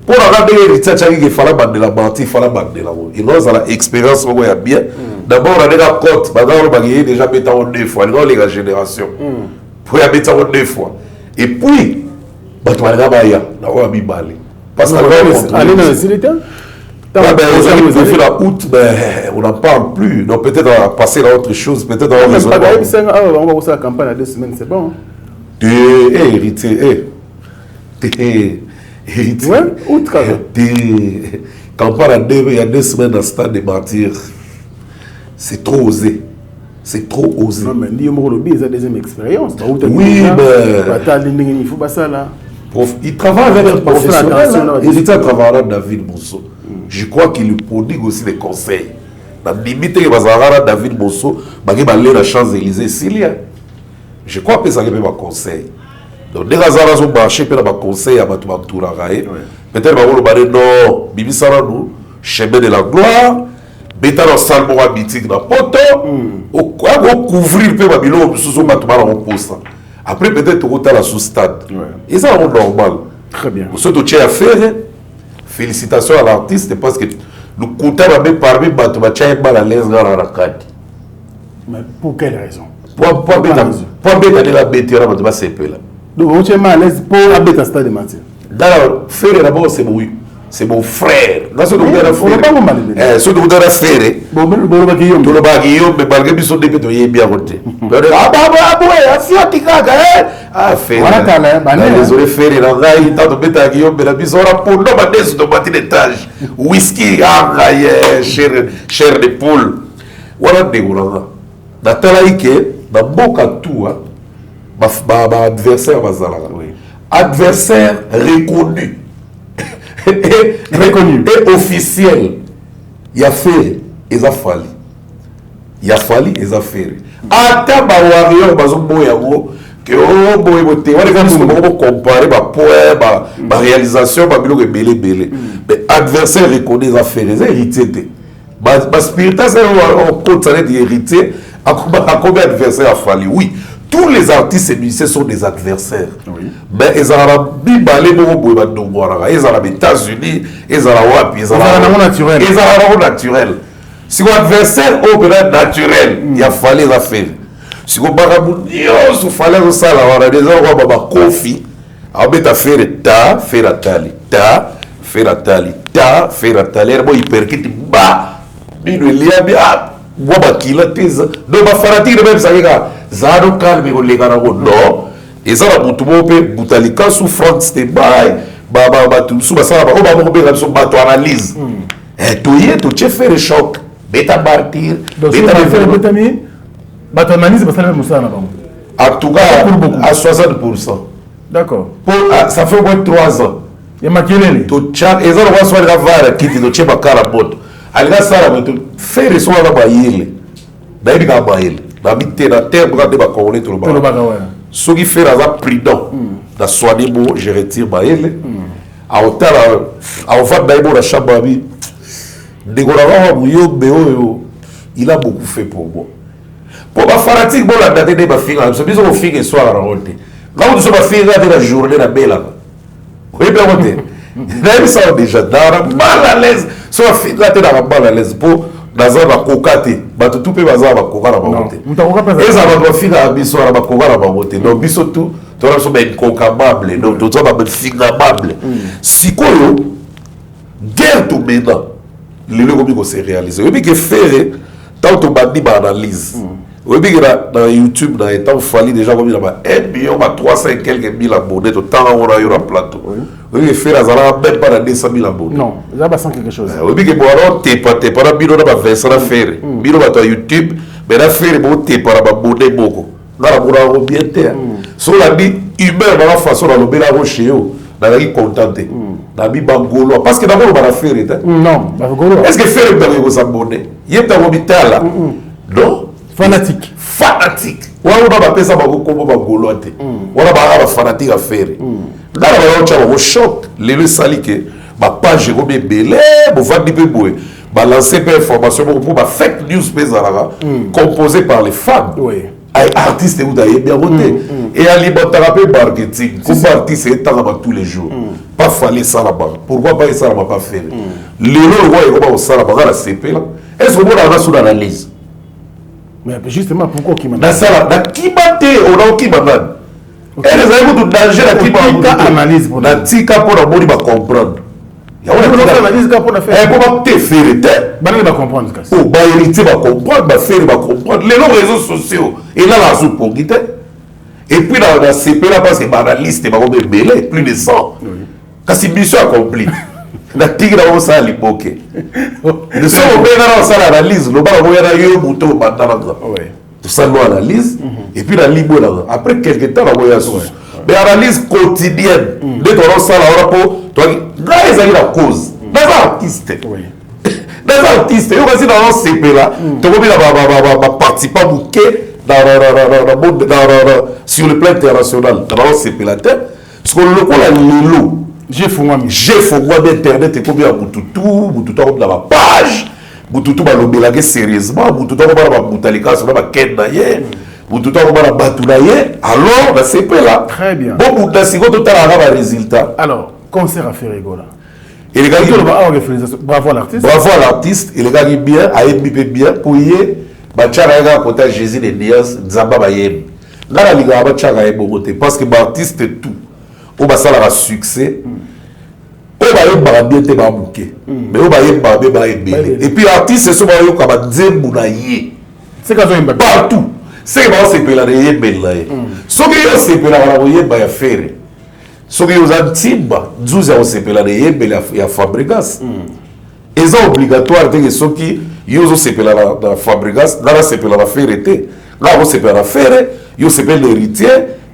pour regarder l'héritage il fallait bander la partie il fallait bander la il nous a l'expérience on voit bien d'abord on a déjà côte on a déjà pété en 2 fois dans les générations pour y habiter en 2 fois et puis bah tu vas là-bas là on a mis balé parce que aller dans les militaires la août on n'en parle plus donc peut-être on va passer à autre chose peut-être on va passer la campagne à 2 semaines c'est bon héritier ouais, août campagne il y a 2 semaines dans le stade des martyrs c'est trop osé c'est trop osé non mais Dio Mokolobi ils ont deuxième expérience oui mais il faut pas ça là il travaille avec un professionnel il était à travers David Mosso je crois qu'il lui prodigue aussi des conseils la limite que bazara David Mosso bagi balé la Champs-Élysées Silia je crois que ça peut pas conseil donc des razara ont marché pour la conseil à Batou Tourarae peut-être va le balé non bibi sara nous chemin de la gloire beta dans salmo habitique na poto au quoi couvrir peu babilo sous Batou mara on poste après peut-être au la sous stade et ça c'est normal très bien ce que tu as fait félicitations à l'artiste parce que le côté va même parmi Batou va tirer mal à l'aise dans la rakati mais pour quelle raison pour bêta la bêtera Batou va s'épeler là donc on tient mal à l'aise pour la bêta stade de Mathieu d'ailleurs frère d'abord c'est mon frère là ce que vous avez fait ce que vous avez fait bon Guillaume mais malgré biso depuis to yebia côté ah bah afioti kaka ah fait désolé frère là ngai tant bêta Guillaume mais la biso ra pour no badesu de bâti d'étage whisky ah cher de poule wala deguranga natala ike na boka tua ba adversaire bazala adversaire reconnu et officiel il y a fait et ça fallu il y a fallu et ça fait ata ba warrior bazo boya go que oh boy boté on va comparer ba poème ba réalisation ba biloko belé mais adversaire reconnu ça fait les héritiers ba spiritas on compte ça des héritiers à combien d'adversaires a fallu oui tous les artistes et musiciens sont des adversaires. Oui. Mais ils ont bibalé beaucoup de gens. Ils ont les États-Unis, ils ont naturel. Si vous adversaire au naturel, il a fallu la faire. Si vous avez fallu ça, il y a des gens qui ont confié. Il a fait ta, faire la tali, ta, faire la tali, ta, faire la tali. Il percute, bah, il y a bien. Donc ma fanatique même ça zaro calme ko legana ko no ezala butu bope butalika sous front standby ba tu sous ça ba ba ko be so ba to analyse to y to chef le choc beta martyr beta mi ba to analyse ba ça même ça na ba en tout cas à 60%. D'accord. Ça fait au moins 3 ans. Ya makelele to chat ezala ko so la vara kiti to cheba kala bot alga sala to faire so la ba yele daïbi ka ba yele na bité na terre ba de ba congolais to le ba ce qui fait la prudent da soigner bon je retire ba yele a otala a va daïbo la chamba bi ndegora ba yo beoyo il a beaucoup fait pour moi pour ba fanatique bon la date de ba finga so biso ko finga soir la ronde là on se ba finga de la journée la belle oui bien monté là ils sont déjà dans mal à l'aise so finga te dans mal à l'aise pour dans un bakokate bato tout pe baza bakoka na bangote eza ba finga biso na bakoka na bangote donc biso tout to so ben kokabable donc to ba fingable sikoyo guerre to mena lelo ko biko se réaliser et puis que faire tant to bandi ba analyse oui bien dans YouTube dans étant fallu déjà comme il a 1 million 300 et quelques mille abonnés to tant on a eu un plateau oui faire azala même pas dans 200 000 abonnés non ça va sans quelque chose oui bien que bon alors t'es pas bino na ba Vincent na faire bino ba to YouTube mais na faire bon t'es pas ba abonné beaucoup na la boura bien terre sur la vie humain dans la façon dans le bela rocher yo na la contenté na bi bangolo parce que d'abord on va faire non bangolo est-ce que faire dans vos abonnés yeta hospital là non fanatique wa on va pesa ba ko bangolo ate wala ba fanatique à faire dans la rocha au choc le sali que ba page ko be belé bo vandi pe boé ba lancer pe information pour ba fake news bezara composé par les femmes oui artiste ou d'ailleurs bien voté et à l'immobilier marketing comme artiste est tous les jours pas fallait ça là-bas pourquoi pas ça là-bas pas faire le roi est comment ça là-bas la CP là est-ce que vous avez sous l'analyse mais justement pourquoi qui m'a dans ça là dans qui batté on a qui m'a et les amis tout danger la qui m'a analyse pour la tika pour la bonne va comprendre il y a une analyse pour la faire comment te faire banane va comprendre ça oh ba héritier va comprendre ba faire va comprendre les réseaux sociaux et là la sous pour guiter et puis dans la CP là parce que ba liste va comme belé plus de 100 parce que mission accomplie na tigre on ça à l'époque de ça on va ça l'analyse le ba on va yo buto bandana ouais tout ça nous analyse et puis la libo là après quelque temps on va mais analyse quotidienne de ton ça là rapport toi là ils ont la cause des artistes des artistes yo kasi dans CP là to ko bila ba participant bouquet sur le plan international dans CP là parce que le ko la lilo j'ai fongwa d'internet et ko bien bututu comme la page bututu ba lobela que sérieusement bututu ko ba butalika sur ba kenda ye bututu ko ba batula ye alors la CP là très bien bon butasiko to tala ba résultat alors concert à faire rigola. Et les gars qui bravo à l'artiste. Bravo à l'artiste. Et les gars qui bien, a émis bien pour y bachara ga côté Jésus de Nias Nzamba bayem. Là la liga bachara e boboté parce que l'artiste tout. Au basala a succès. Au bayem ba bien te ba bouquet. Mais au bayem ba be ba ébélé. Et puis l'artiste c'est souvent yo ka ba nzembu na yé. C'est ka zo yemba partout. C'est ba c'est pela de yembela. So que yo c'est pela ba yemba ya faire. Ce qui est antimba, nous avons séparé les yébels et la Fabregas. Et c'est obligatoire que ceux qui ont séparé la Fabregas, là, séparé la Ferreté. Là, on séparé la Ferre, ils séparé l'héritier,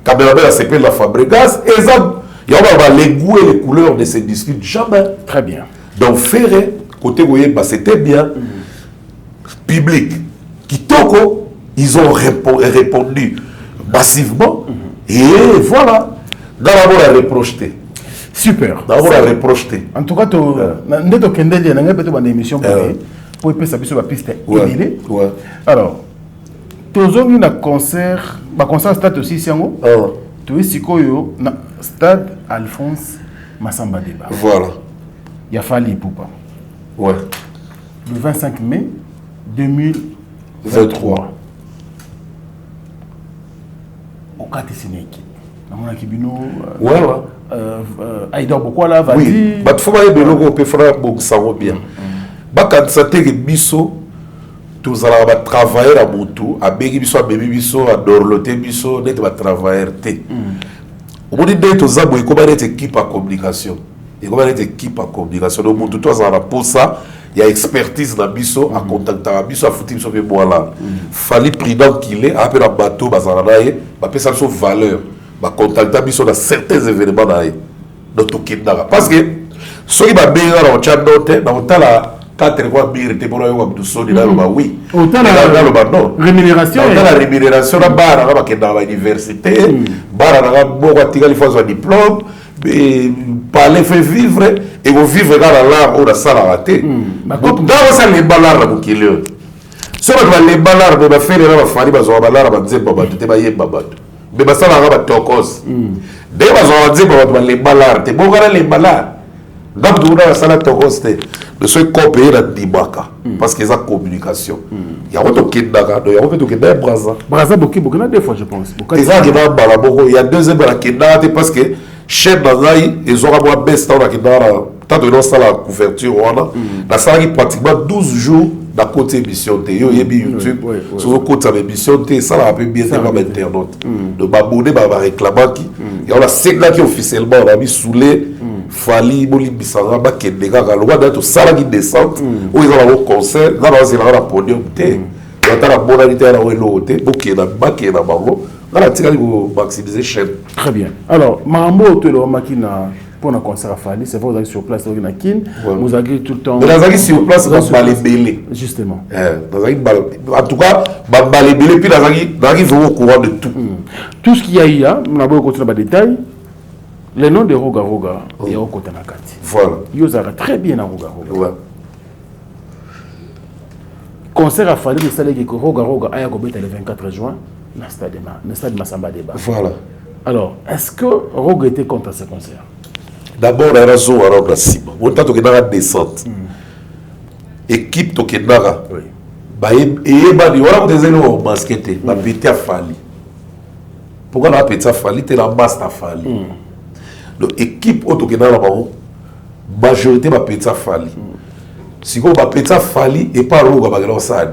Kabela séparé la Fabregas. Et ça, il y a les goûts et les couleurs ne se discutent jamais. Très bien. Donc, Ferre, côté Goyeba, c'était bien. Public. Kitoko, ils ont répondu massivement. Et voilà. D'abord à reprocher. Super. D'abord à reprocher. En tout cas, tu as kendeli na ngebe to bande émission pour pesa biso ba piste élevée. Alors, tozongi na concert, ba concert stade aussi siango. Tu es sikoyo na stade Alphonse Massamba Deba. Voilà. Il y a Fali Poupa. Ouais. Le 25 mai 2023. Au cas de Sénéki. Ouais. Aïdor Bokwala va dire. Oui, mais il faut que le peut faire ça bien. Quand ça te biso, tous allons travailler à Moutou, à Bégi biso, à Bébi biso, à Dorloté biso, net va travailler. Au bout de deux, tous allons comment être équipe à communication. Et comment être équipe à communication. Donc Moutou, tous allons pour ça. Il y a expertise dans biso, à contacter à biso, à foutre biso mais moi là. Fallait prudent qu'il est, après un bateau, bazaranaye, bah ça son valeur. Bah contacter biso dans certains événements là. Notre kidnap. Parce que ceux qui va bien dans le chat noté, dans le temps là, 4 fois mérité pour avoir du son dans le bas oui. Autant la rémunération. Autant la rémunération là bas là va dans l'université, bas là bon va tirer les fois un diplôme. Parler fait vivre et vous vivre dans l'art ou dans ça la raté. Donc dans ça les ballards là qui le. Sur les ballards de faire là va faire bazo ballards va dire baba tu te ba yemba ba. Mais ça la va tokos. Dès bazo va dire baba les ballards te bon les ballards. Donc tu dans ça la tokos te de ce copier la dibaka parce que ça communication. Il y a autre qui daga, il y a autre qui daga Braza beaucoup na deux fois je pense. Il y a deuxième qui daga parce que chef d'Azaï, ils ont un best dans la couverture. Dans ça, pratiquement 12 jours na côté émission te yo yebi YouTube sur côté émission te ça la peu bien faire internaute de m'abonner ba réclamer qui il y a la segla qui officiellement on a mis soulé fali boli bisanga ba kende ka lo ba to sala qui descente où ils ont un concert là ba c'est la podium te on a la bonalité là où est l'autre boké na ba ke na bango là tika ko maximiser chaîne. Très bien. Alors Mambo to lo makina pour un concert à Fali, c'est vrai, vous avez sur place, vous avez tout le temps. Vous avez sur place, vous avez belé. Justement. En tout cas, vous avez belé, puis vous avez au courant de tout. Tout ce qu'il y a eu, on a beaucoup de détails. Le nom de Roga Roga, il y a au côté de la carte. Voilà. Ils ont très bien à Roga Roga. Concert à Fali, c'est que Roga Roga a été le 24 juin, dans le stade Massamba Débat. Voilà. Alors, est-ce que Roga était contre ce concert? D'abord, la raison à la cible. On a une descente. Équipe Tokenara. Et voilà, vous avez un basket. Ma petite Fali. Pourquoi la petite Fali? C'est la master Fali. Donc, équipe Tokenara, majorité ma petite Fali. Si vous avez petite Fali et pas Roga, vous avez ça.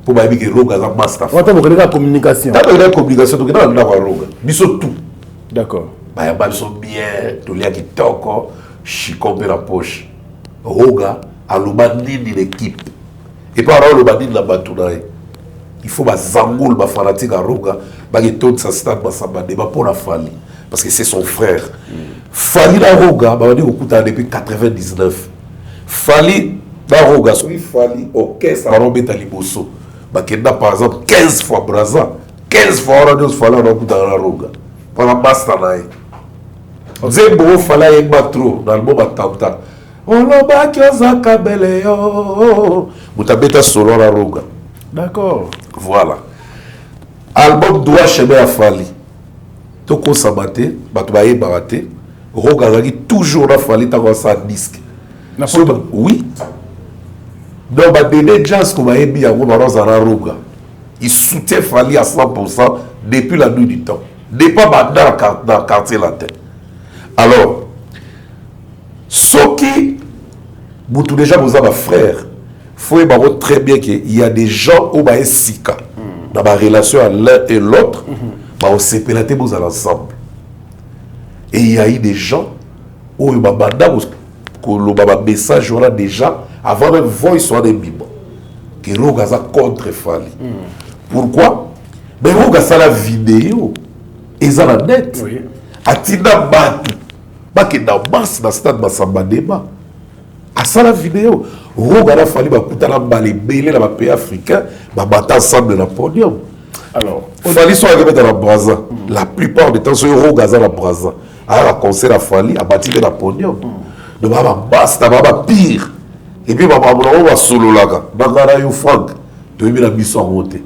Pour que Roga est master Fali. Vous avez la communication. Vous avez la communication, vous avez la Roga. Bisous tout. D'accord. Bah, ils sont bien, tous les qui toko, chico la poche. Roga, à l'obandine de l'équipe. Et par rapport à l'obandine de la batounaï, il faut que Zangoul, ma fanatique à Roga, que tout ça stade, pour la Fali. Parce que c'est son frère. Fali la Roga, on dit depuis 99. Fali la Roga, celui Fali, au 15 à Robert Taliboso. Par exemple, 15 fois Braza, 15 fois on a Fali dans la Roga. Pour la Bastanaï. Zembo fala yengba trop dans le mot batanta. Oloba kyoza kabele yo. Mutabeta solo la Roga. D'accord. Voilà. Album doit chemin à Fali. Toko sabate, batubaye barate. Roga zaki toujours la Fali ta sa disque. Oui. Donc ba délai jazz comme ayebi ya ngoma rozana Roga. Il soutient Fali à 100% depuis la nuit du temps. Depuis dans le quartier latin. Alors, ce qui, vous déjà vous avez frère, il faut savoir très bien qu'il y a des gens où ils sont dans la relation à l'un et l'autre, ils se séparent ensemble. Et il y a eu des gens où ils ont un message déjà avant même voix soit des bibles. Que Rogaza contre Fali. Pourquoi? Mais Rogaza la vidéo. Ils ont la net. Oui. Atina Batu. Baki na masse dans le stade Massamba Débat. À ça la vidéo. Roga Fali bakuta na balébélé dans le pays africain. Battre ensemble dans le podium. Alors, Fali soit arrivé dans la Braza. La plupart du temps, c'est Roga dans la Braza. Alors, la concert à Fali a bâti dans le podium. Donc, basta, pire. Et puis, on va solo là. Bangara yo Frank. De la mission en montée.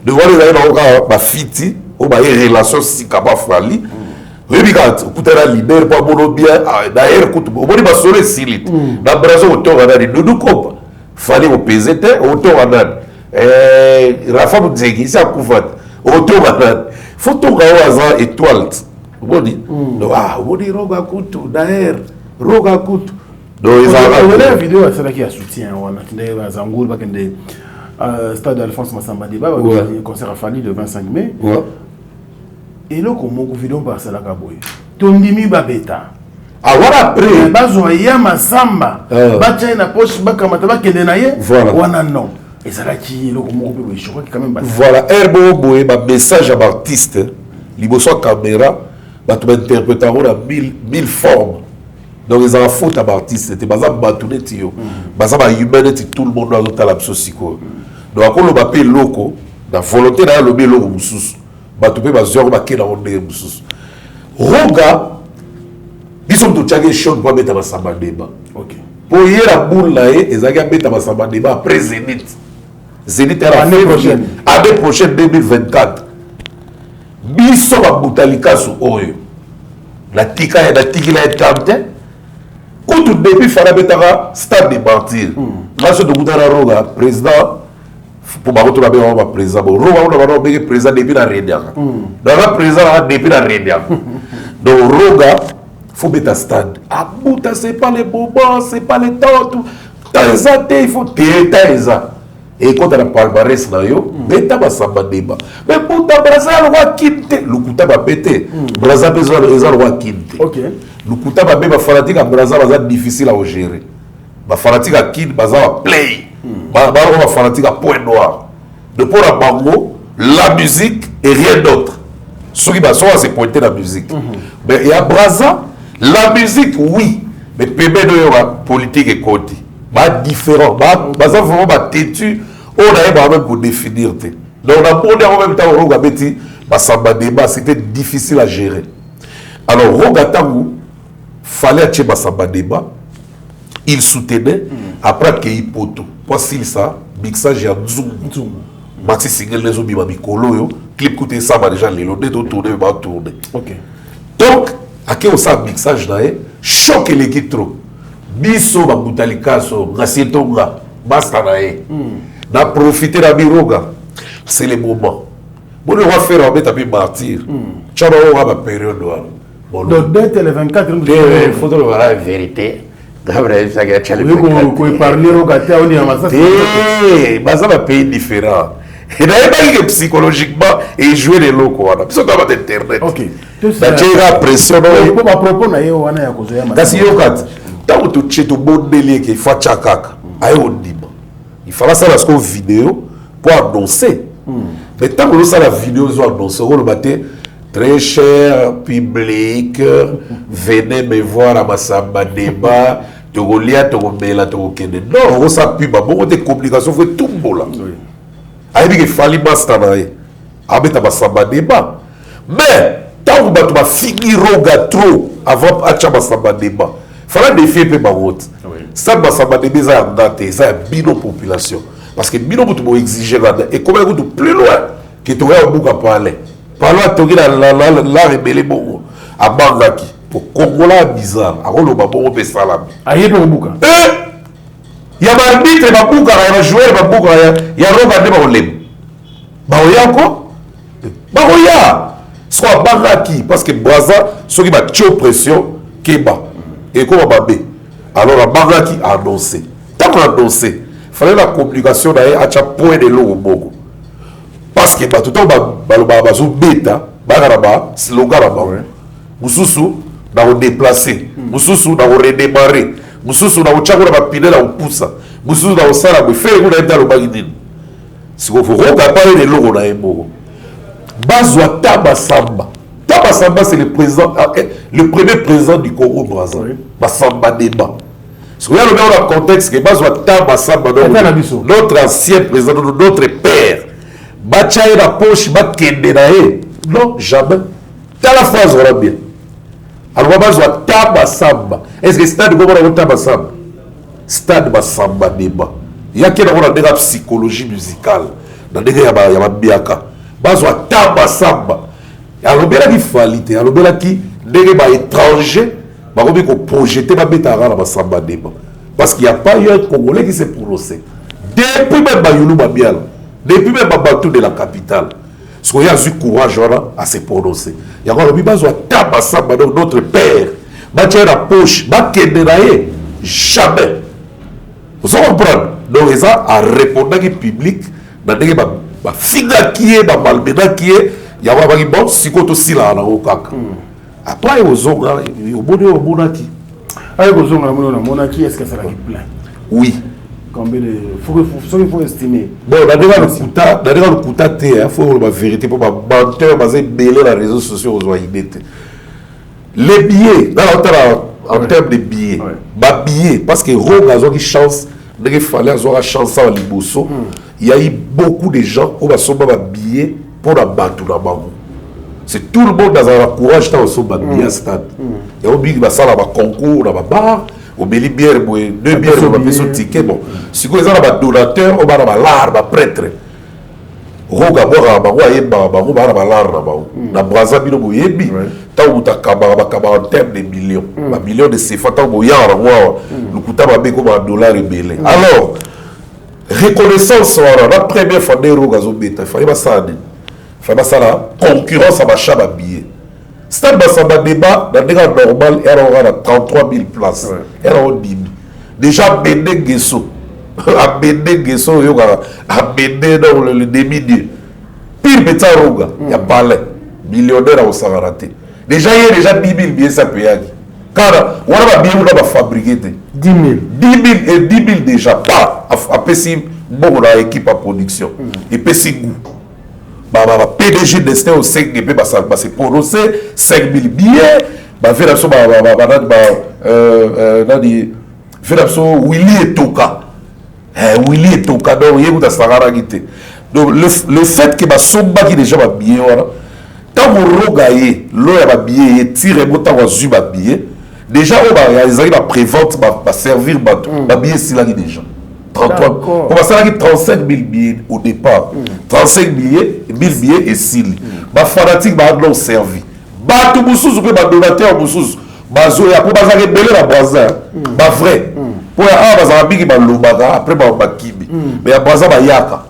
De voir les gens, ma fiti. On a une relation si capable Fali. Oui, regarde, écoutez la libère pas bon bien. D'ailleurs, écoute, on va sauver Silit. Dans Brazil, autant on a dit nous coupe. Fali au PZT, autant on a. Rafa nous dit ici à Koufat, autant on a. Faut tout gars étoile. On dit, on dit Roga Kutu, d'ailleurs, Roga Kutu. Donc ils ont la vidéo, c'est là qui a soutien. On a Zangoul, stade Alphonse Massamba Débat, concert à Fali le 25 mai. Et là, comme on vidéo par cela Kaboy. Tondimi Babeta. Ah voilà après. Bazo ya Massamba. Bacha na poche bakamata bakende na ye. Wana non. Et ça là qui le comme je crois que quand même. Voilà, Herbo Boé, ma message à l'artiste. Liboso caméra, bah tu interpréter on a 1000 formes. Donc ils ont la faute à l'artiste. C'était pas ça batouné tio. Bah ça va humanité tout le monde dans l'autre la psycho. Donc quand on va payer loco, la volonté d'aller le bélo musus. Batoupe bazor ba kena onde musus. Roga biso to tchage shot pour mettre Massamba Débat. OK. Pour hier la boule là ezaki mettre Massamba Débat après Zénith. Zénith à l'année prochaine. Année prochaine 2024. Biso ba butalika su oyo. La tika ya tikila etante. Kutu depuis fala betara stade de martyr. Grâce de Boutara Roga président pour ma retour à président. Roga on va faire président depuis la réunion. Dans la président depuis la réunion. Donc Roga faut mettre stade. Ah Bouta c'est pas les bobos, c'est pas les temps. Taïza, il faut Taïza. Et quand on a palmarès, mais t'as pas samba débat. Mais pour ta Braza, le roi Kinte, le Kouta va péter. Braza besoin de raison, le roi Kinte. Ok. Le Kouta va bien, fanatique à Braza, va difficile à gérer. Fanatique à Kinte, va play. Va fanatique à point noir. De pour la bango, la musique et rien d'autre. Ceux qui va se pointer la musique. Mais il y a Braza, la musique, oui. Mais Pébé de la politique et côté. Différent. Braza vraiment têtu. On a même pour définir. Donc on a en même temps c'était difficile à gérer. Alors Rogatangu fallait acheter Basamba débat. Il soutenait après qu'il poto. Pour s'il ça, mixage à zoom. Maxi single les obi mamikolo yo clip coûté ça va déjà les loder de tourner va tourner. OK. Donc à quel on ça mixage là choque les trop. Biso ba butalika so ngasitonga basta na na profiter la biroga. C'est le moment. Bon on va faire un peu martyr. Chaba on va période là. Donc dès le 24 il faudra voir la vérité. Gabriel ça que tu veux parler au gâteau on y a massa. Bah ça va pays différent. Et d'ailleurs pas psychologiquement et jouer les locaux là. Parce qu'on va internet. OK. Ça tire pression. Pour à propos na yo wana ya kozoya massa. Kasi yo kat. Tant que tu es bon délire qui fait chakaka. Ayo diba. Il fera ça parce qu'on vidéo pour annoncer. Mais tant que ça la vidéo soit annoncée on le matin. Très cher public, venez me voir à Massamba débat, Togolia, Togomela, Togokene. Non, on s'appuie, bon, des complications, faut tout le monde là. Aïe, il fallait m'astanaï. Avec ta Massamba débat. Mais, tant que tu vas finir au trop avant de Massamba débat, il fallait défier peu ma route. Ça, Massamba débat, ça a daté, ça a bino population. Parce que bino, tu vas exiger là. Et comment tu plus loin que tu vas au bout à parler. Parlons à Togi la rebelle bon à Bangaki pour Congola bizarre à Rolo Babon pe salam aïe pour Buka il y a l'arbitre Babuka il y a joueur Babuka il y a Roba de Baolem Baoya ko Baoya soit Bangaki parce que Braza ceux qui va tuer pression Keba et comment babé alors à Bangaki a annoncé tant qu'on a annoncé fallait la communication d'ailleurs à chaque point de l'eau au Bogo. Parce que tout le temps, bazo bêta, bagaraba, slogan là-bas. Mususu, na déplacer. Mususu, na redémarrer. Mususu, na chako na pine la poussa. Mususu, na sala be faire une dans le bagidine. Si vous voulez parler de logo na emo. Bazwa Tabasamba. Tabasamba c'est le président, le premier président du Congo Brazza. Basamba débat. Si vous regardez dans le contexte que Bazwa Tabasamba, notre ancien président, notre père. Bachaye la poche, bakende na e. Non, jamais. T'as la phrase, voilà bien. Alors, on va voir Tabasamba. Est-ce que stade de Gomora ou Tabasamba? Stade Basamba débat. Il y a quelqu'un qui a une psychologie musicale. Dans des gens qui ont biaka. Bazwa Tabasamba. Alors, bien qui fallait. Alors, bien qui, des gens étrangers, ils ont projeté ma bétara dans Basamba débat. Parce qu'il n'y a pas eu un Congolais qui s'est prononcé. Depuis même Bayoulou Babial. Depuis même Babatou de la capitale, parce qu'il y a eu courage à se prononcer. Il y a encore besoin de Tabasamba, notre père. Battre la poche, battre jamais. Vous comprenez? Donc, ils ont répondu au public, dans les filles qui est, dans les malmenants qui est, il y a un bon, si vous aussi là, après, ils ont au monaki. Avec aux monaki, est-ce que ça va être plein? Oui. Combien de. Il faut estimer. Bon, dans le Kouta, il faut la vérité pour les menteurs, basés sur les réseaux sociaux aux OIDT. Les billets, en termes de billets, billets, parce que Roga qui chance, il fallait avoir la chance à Liboso. Il y a eu beaucoup de gens qui ont somme billets pour la battre dans le c'est tout le monde dans un courage dans le billet à stade. Il y a un concours dans la barre. Au milieu bière, deux bières, on va payer ticket. Bon, si vous avez un donateur, on va avoir l'arbre, prêtre. Roga boira, on va avoir l'arbre. Na braza bino boyebi, tant ou ta kabara en termes de millions, un million de CFA, tant ou yara, le coûta va bien comme un dollar rebelle. Alors, reconnaissance, la première fois des rogas au bêta, il fallait pas ça, la concurrence à ma chame à billet. Stade Basamba débat, dans le normal, il y a 33 000 places. Il y a 10 000. déjà Bende Gesso à Bende Gesso à Bende dans le demi-dieu pire petit Roga il y a palais millionnaire au Saharate déjà il y a déjà 10 000 billets ça peut y aller car on a bien on a fabriqué 10 000 et 10 000 déjà pas à Pessim bon on a équipe à production et Pessim PDG Destin au 5 GP c'est prononcé 5 000 billets faire Willy et Toka Willy et Toka donc le fait que Somba qui déjà va billet tant qu'on regagne l'eau va billet tire bon tant qu'on zuba billet déjà on va prévente va servir va billet si là déjà 33 on va ça 35 000 billets au départ 35 billets 1000 billets et s'il va fanatique va non servi ba tout boussous pe ba donateur boussous bazo ya ko bazaka belé la boisa ba vrai pour bazaka biki ba lobaka après ba kibi mais ya boisa ba yaka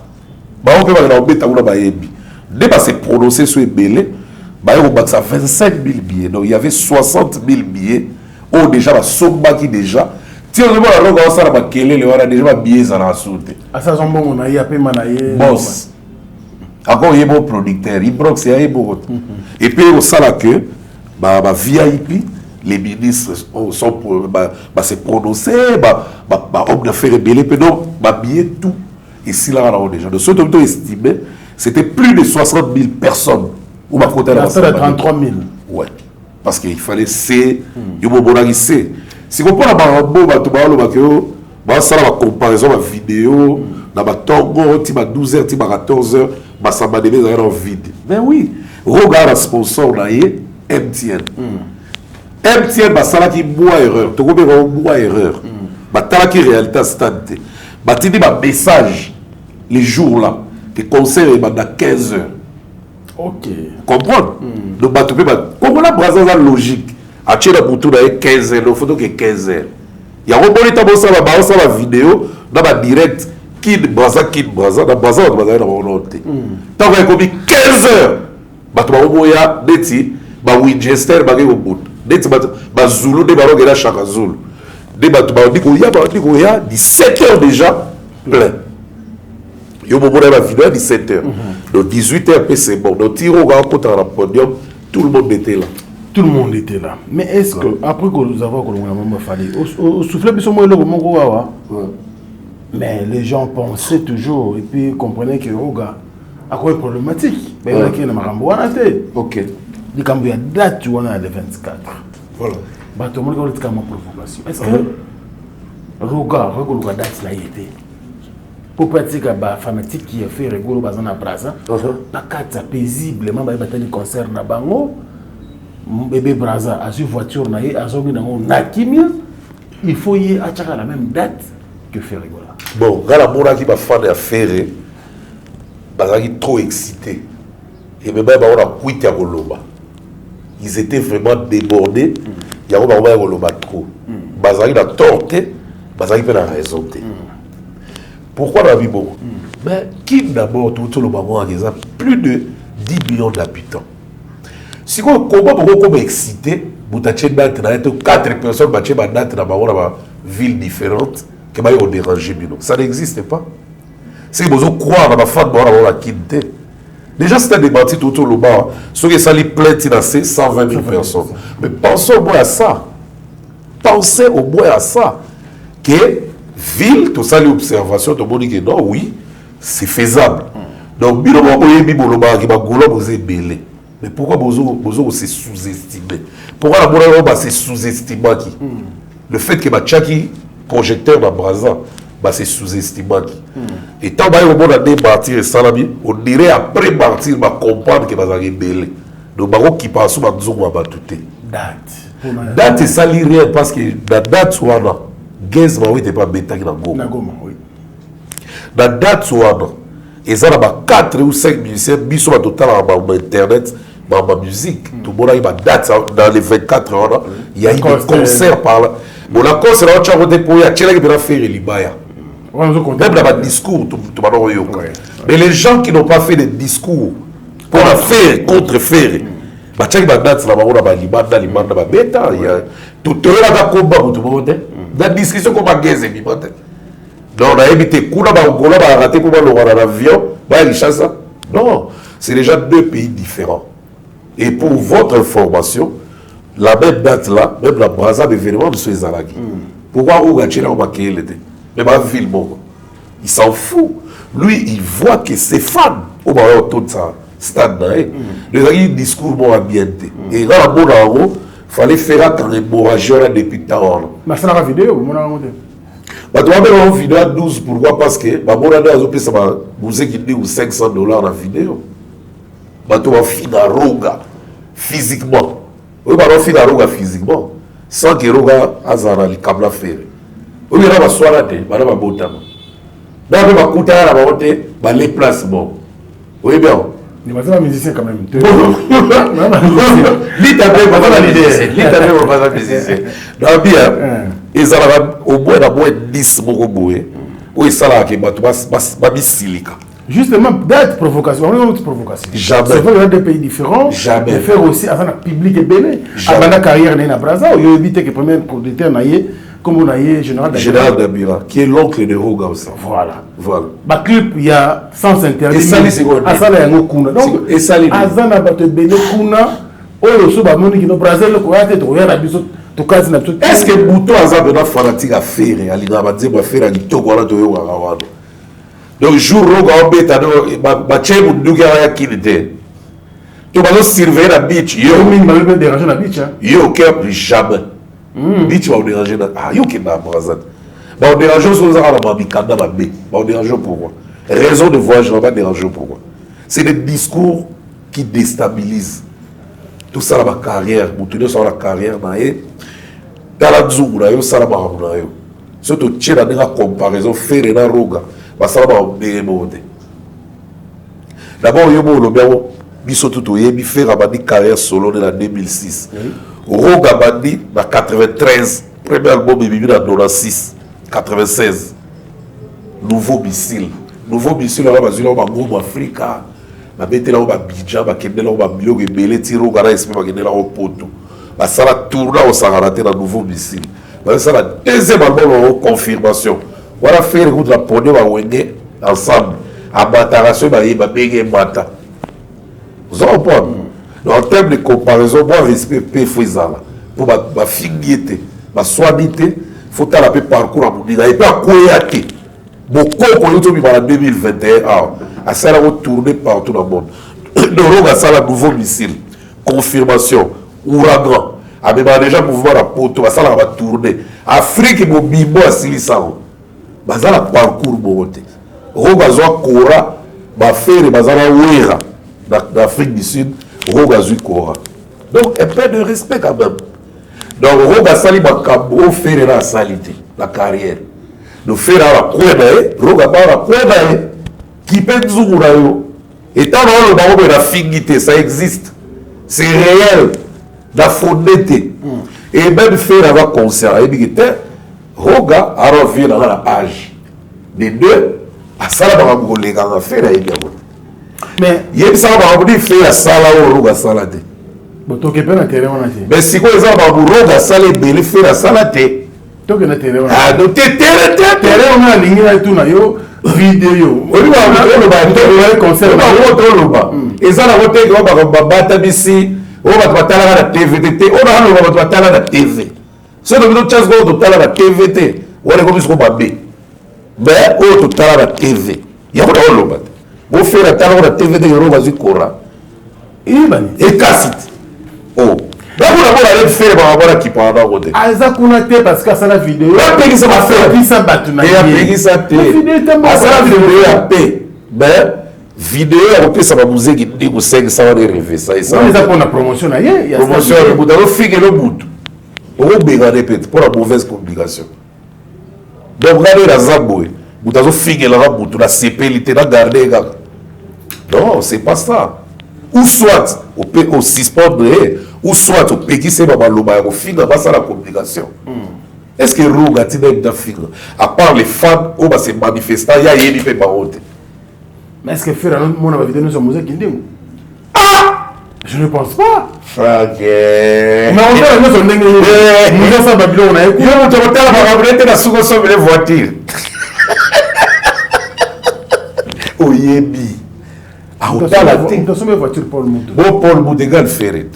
ba on peut ba na obeta una ba yebi dès ba se prononcer sur belé ba yo ba ça 25 000 billets donc il y avait 60 000 billets au déjà ba somba qui déjà si on voit la roga ça ba kelele wana déjà ba billets za na soute asa zombo na ya pe manaye boss encore il est bon producteur il broque c'est bon et puis au ça là que bah VIP les ministres sont se prononcer homme d'affaires rebelle puis donc billet tout ici là on a déjà de ce que tu estimé c'était plus de 60 000 personnes ou ma côté là 33 000 ouais parce qu'il fallait c'est yo bonaki c'est si on prend la bon bato ba lo ba que ça la comparaison la vidéo na ba tongo ti ba 12h ti ba 14h ba samba de dans un vide mais oui regarde sponsor là MTN MTN ba sala ki boa erreur to ko be boa erreur ba tala ki réalité stade ba ti di ba message les jours là que concert ba da 15h OK comprendre donc ba to be ba comme la braza la logique a tira butu da 15h le photo que 15h il y a reboni ta bossa la vidéo dans ba direct Kid Braza na Braza na volonté tant que comme 15h bato ba oboya deti ba Winchester ba ke obut deti ba Zulu de ba rogela Chaka Zulu de bato ba diko ya 17h déjà plein yo bobo na vidéo à 17h donc 18h c'est bon donc tiro ga contre la podium tout le monde était là. Tout le monde était là. Mais est-ce que, après que nous avons fallu, au soufflet, mais les gens pensaient toujours, et puis comprenaient que Roga a quoi de problématique. Mais il y a qui n'a pas ok. Il y a une date où on a le 24. Voilà. Bah, tout le monde a une provocation. Est-ce que Roga, Roga date là, il était pour pratiquer la fanatique qui a fait rigolo dans un braza, la carte paisiblement, il y a des concerts na bango. Bébé Braza a su voiture na il faut y aller à la même date que Ferrigola. Bon, gars la mona qui va faire des affaires, bazaki trop excité. Et même on a quitté à Goloba. Ils étaient vraiment débordés. Il y a un Goloba trop. Bazaki a torté, bazaki a raison. Pourquoi la vie bon? Mais qui d'abord tout le moment a plus de 10 millions d'habitants. Si on combat beaucoup excité, vous avez date dans 4 personnes qui ont date dans une ville différente qui ont dérangé. Ça n'existe pas. Si vous croyez dans la femme de la quinte, déjà c'était débattu tout le bas. Ceux qui sont plein de 120 000 personnes. Mais pensez au moins à ça. Pensez au moins à ça. Que ville, tout ça, l'observation, tout le monde dit que non, oui, c'est faisable. Donc, bien au moins, vous êtes belé. Mais pourquoi Bozo s'est sous-estimé? Pourquoi la Bozo s'est sous-estimé? Le fait que Tchaki, projecteur dans Braza, s'est sous-estimé. Et tant que on a débattu Salami, on dirait après partir, on va comprendre que Baza est belé. Donc, Baro qui passe sur Bazo, on va tout date. Date, ça lit rien parce que la date, on a Gaz, on n'était pas bêta dans Goma. La date, on a. Et ça, il y a 4 ou 5 musiciens, qui sont total en internet, dans ma musique. Tout le monde a eu ma date dans les 24 heures. Il y a eu des concerts par là. Bon, la concert, on a déployé, il y a fait Libaya. Même dans le discours, mais les gens qui n'ont pas fait de discours pour la faire, contre faire, il y a date là-bas, on a Libanda, bêta. Tout le monde a combat, tout le monde. La discussion comme à Gaze et Bimate. Donc, on a évité Kouna, on a raté pour l'avion, non, c'est déjà deux pays différents. Et pour votre information, la même date là, même la Brazza d'événement de Suezalaki. Pourquoi Ougatchela Omaké l'était? Même à Villemont. Il s'en fout. Lui, il voit que ses fans, au moment où tout ça, stade là, il discours moins ambienté. Et là, à mon il fallait faire un hémorragie depuis tant. Mais c'est la vidéo, mon amour. Tu vas faire une vidéo à 12, pourquoi? Parce que mon amour a ça vous qui dit $500 la vidéo. Tu vas finir Roga physiquement. Oui, tu vas finir Roga physiquement. Sans que Roga azara le câble à faire. Oui, il y a un soir à terre, il y a un botama. Dans le Bakuta, il y a les placements. Oui, bien. Il y a un musicien quand même. Donc, bien, ils ont au moins 10 mots. Oui, ça là, qui est silica. Justement, d'être provocation, on a une autre provocation. Jamais. C'est vrai, il y a des pays différents. Jamais. De faire aussi, avant la public et belé. Avant la carrière, il y a un Brazza, il y a évité que le premier producteur n'aille, comme on a eu Général Dabira. Général Dabira, qui est l'oncle de Roga aussi. Voilà. Voilà. Bah, clip, il y a sans interdit. Et ça, c'est quoi? Ah, ça, il y a un Kuna. Donc, et ça, il y a un Azana, bah, te belé Kuna, oh, le sous, bah, moni, qui nous Brazil, le Koya, tu regardes la biseau. Est-ce que Bouton Azab est fanatique à faire? Il a dit que faire un Togo à la. Donc, jour où on a battu mon douga qui était. Tu vas surveiller la beach. Yo, il m'a dérangé la beach. Yo, jamais. Beach va déranger. Ah, yo, qui n'a pas ça. On dérange sur les arabes, on dérange pourquoi? Raison de voyage, on va déranger pourquoi? C'est des discours qui déstabilisent. Tout ça, la carrière, vous tenez sur la carrière, dans la zone, ça la surtout, tu as une comparaison, faire une roga. D'abord, il y a fait une carrière solo en 2006. Roga Bandi, en 93, premier album est venu en 96, 96. Nouveau missile. Nouveau missile, on va dire en Afrique. On va mettre là, on va Bidjan, on va mettre là, on va Bio, et Belé, Tiro, on va mettre là, on va ça va tourner au Sahara, dans nouveau missile. Ça la deuxième album en confirmation. On va faire de la pone ensemble. À Mataration, il va bien Mata. Vous avez compris? En termes de comparaison, moi, respect Fouizala. Pour ma figuité, ma soignité, il faut que tu parcours à mon niveau. Et puis à Koyate. Beaucoup en 2021, à ça va tourner partout dans le monde. Donc, on a ça, un nouveau missile. Confirmation. Ouragan. Ah, mais déjà, mouvement à Poto, ça va tourner. Afrique, mon bimbo à Silisao. Ça va parcours monter. Rogazoa Kora, ma faire, ma zala Ouera, d'Afrique du Sud, Rogazoa Kora. Donc, un peu de respect quand même. Donc, Roga Sali, ma cabo, faire la salité, la carrière. Nous faire la couenne, Roga la couenne, qui peut nous et tant que le baron de la figuité, ça existe. C'est réel. La fondette. Et même faire avoir concert. Et bien, Roga a revu dans la page. Les deux, à ça, on va faire. Mais il y a ça, on va faire la salle au Roga Salade. Mais si vous avez Roga Salade, il fait la salade. Ah, donc tu es terrain, on a ligne à tout. Vidéo. On va concert. Et ça, on va battre ici. On va battre la TVT. On va battre la TV. Si on a une chance de battre la TVT, on va battre B. Mais on va battre la TV. Il y a un peu de faire la TVT, on va battre et casse. Oh. D'abord, on va faire un qui parle dans le ah, ça qu'on te parce que ça la vidéo. On a payé ça va faire. Puis ça bat na. Et a payé ça te. Ah ça la vidéo a payé. Mais vidéo on peut ça va vous aider que vous 500 va rêver ça et ça. On les a pour la promotion là, il y a promotion le bout dans figue le bout. On va regarder peut-être pour la mauvaise communication. Donc regardez la Zaboué. Vous avez figue la bout la CPLité la garder gars. Non, c'est pas ça. Ou soit on peut au suspendre ou soit au pays c'est pas le bail au final pas ça la communication. Est-ce que Roga tient une figure à part les femmes où va se manifester il y a une fait barote. Mais est-ce que faire mon vidéo sur musique qui dit ah Je ne pense pas. Franck. Mais on a une autre ndenge. Nous avons ça Babylone na écoute. Yo on te retard par après la sous sauver les voitures. Oyebi. Ah on t'a la tête. On a voiture Paul Moudou. Bon Paul Moudégal ferré.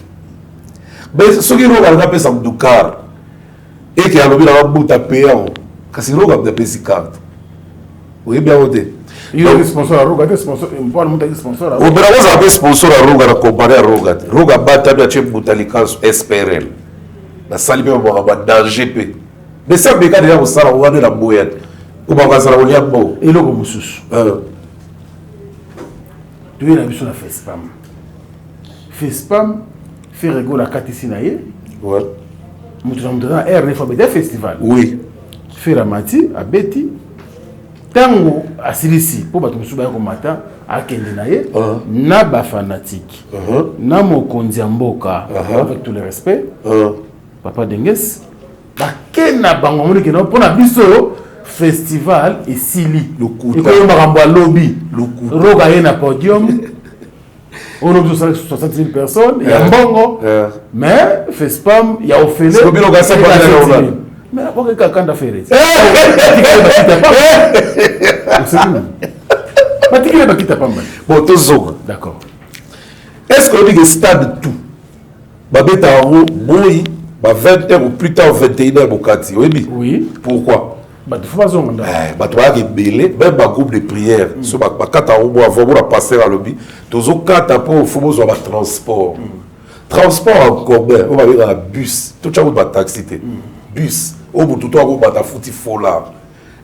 Mais ce qui roule à pesa mdukar. Et qui a lobby la bout à payer. Kasi roga de pesi carte. Oyebi a odé. Il y a des sponsors à Roga, des sponsors, Paul Moudou des sponsors à Roga. O Bravo a des sponsors à Roga na comparer à Roga. Roga bata na chef Moutalika SPRL. La salle bien ba danger pe. Mais ça be ka déjà au sala wana na boya. Ko ba ka sala olia bo. Et loko mususu. Tu es na biso na FESPAM. FESPAM fait rigolo la katisi na ye. Ouais. Mutu na mutu na RF des festival. Oui. Fait Ramati à Betty. Tango asilisi po bato musuba ko mata akende na ye na ba fanatique. Na mokonzi ya mboka avec tout le respect. Papa Denges. Ba kena bango moni kena pona biso festival et Sili le coup. Et comme makambo lobby le coup. Roga ye na podium. On a 60 000 personnes, il y a Mbongo, mais FESPAM, il y a Ophélie. C'est le gars, c'est pas la mais après, quelqu'un a fait bon, tout d'accord. Est-ce qu'on dit que stade tout Babeta Aro, Moui, 20h ou plus tard 21h, Bokati, oui. Pourquoi? Il faut pas se demander. Tu as belé, même un groupe de prière. Si tu as 4 ans, avant de passer à l'objet, tu as 4 ans, il faut avoir transport. Transport en commun, on va aller dans un bus. Tout le monde va taxi. Bus. Au bout de tout, on va foutre foulard.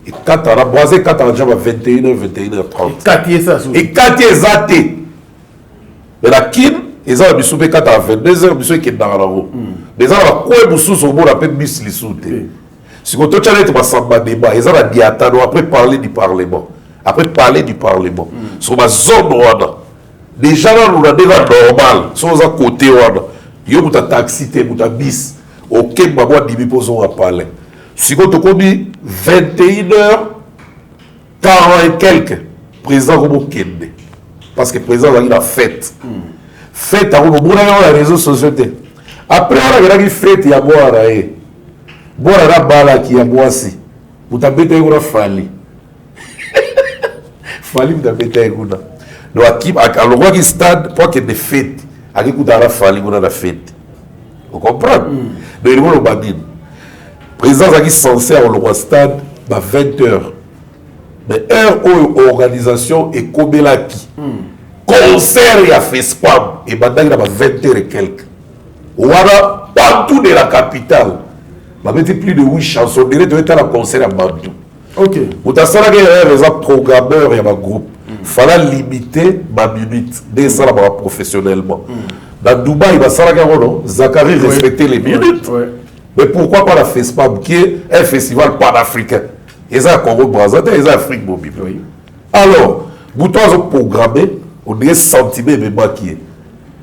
Et 4 ans, on a boisé 4 ans, 21h, 21h30. 4 ans, ça. Et 4 ans, mais la kin, ils ont mis sous 4 ans, 22h, ils ont mis dans la roue. Mais ils ont mis sous le monde, appelé bus, les sous. Si vous avez un débat, ils ont dit après parler du Parlement. Après parler du Parlement. Sur ma zone, déjà là, nous avons des normal. Sur à côté, il y a un taxi, il y a un bis. Ok, je vais dire que parler. Si vous avez 21h, 40 et quelques, le président va Kende. Parce que le président a une fête. Fête, on a les réseaux sociaux. Après, on a une fête, il y a boire. Bora la bala qui a boissé. Vous t'avez été une fali. Fali, vous t'avez été une. Donc, à l'endroit qui stade, pour qu'il y ait des fêtes, à qui vous avez fali, vous avez la fête. Vous comprenez? Donc, il y a le badin. Président qui est censé avoir le stade, 20h. Mais heure où l'organisation est comme là qui. Concert, il y a fait spam. Et maintenant, il y a 20h et quelques. Voilà, partout de la capitale. Il y a plus de 8 chansons. Il y a un concert à Bandou. Ok. Vous avez un programmeur et un groupe. Il fallait limiter ma minute. Dès ça, professionnellement. Dans Dubaï, il va Zachary respecter les minutes. Mais pourquoi pas la FESPAM, qui est un festival panafricain? Et ça, Congo-Brazzaville, et ça, Afrique mobile. Alors, vous avez programmé, on est sentiment de maquiller.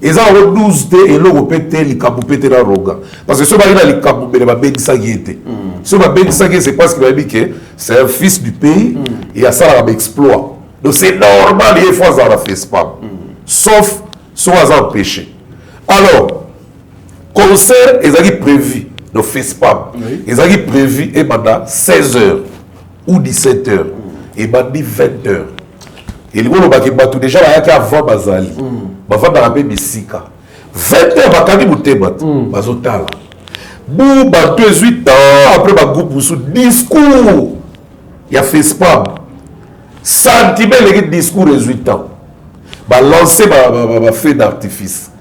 Et ça, on a 12 et l'on peut être les capoupétés dans le Roga. Parce que si on a les capoupétés, on va bien s'agiter. Si on va bien s'agiter, c'est parce qu'il va dire que c'est un fils du pays et à ça, on va exploit. Donc c'est normal, il faut avoir la FESPAM. Sauf si on a empêché. Alors, concert, ils ont prévu le FESPAM. Ils ont prévu et maintenant 16h ou 17h. Et maintenant 20h. Et les gens qui déjà avant Bazali. Bava dans la Bissika. 20h, bakani muteba. Bazotala. Bou, 18 ans, après ma groupe sous discours. Il y a FESPAM. Sentiment, les discours 18 ans. Ba lancer ma feu d'artifice.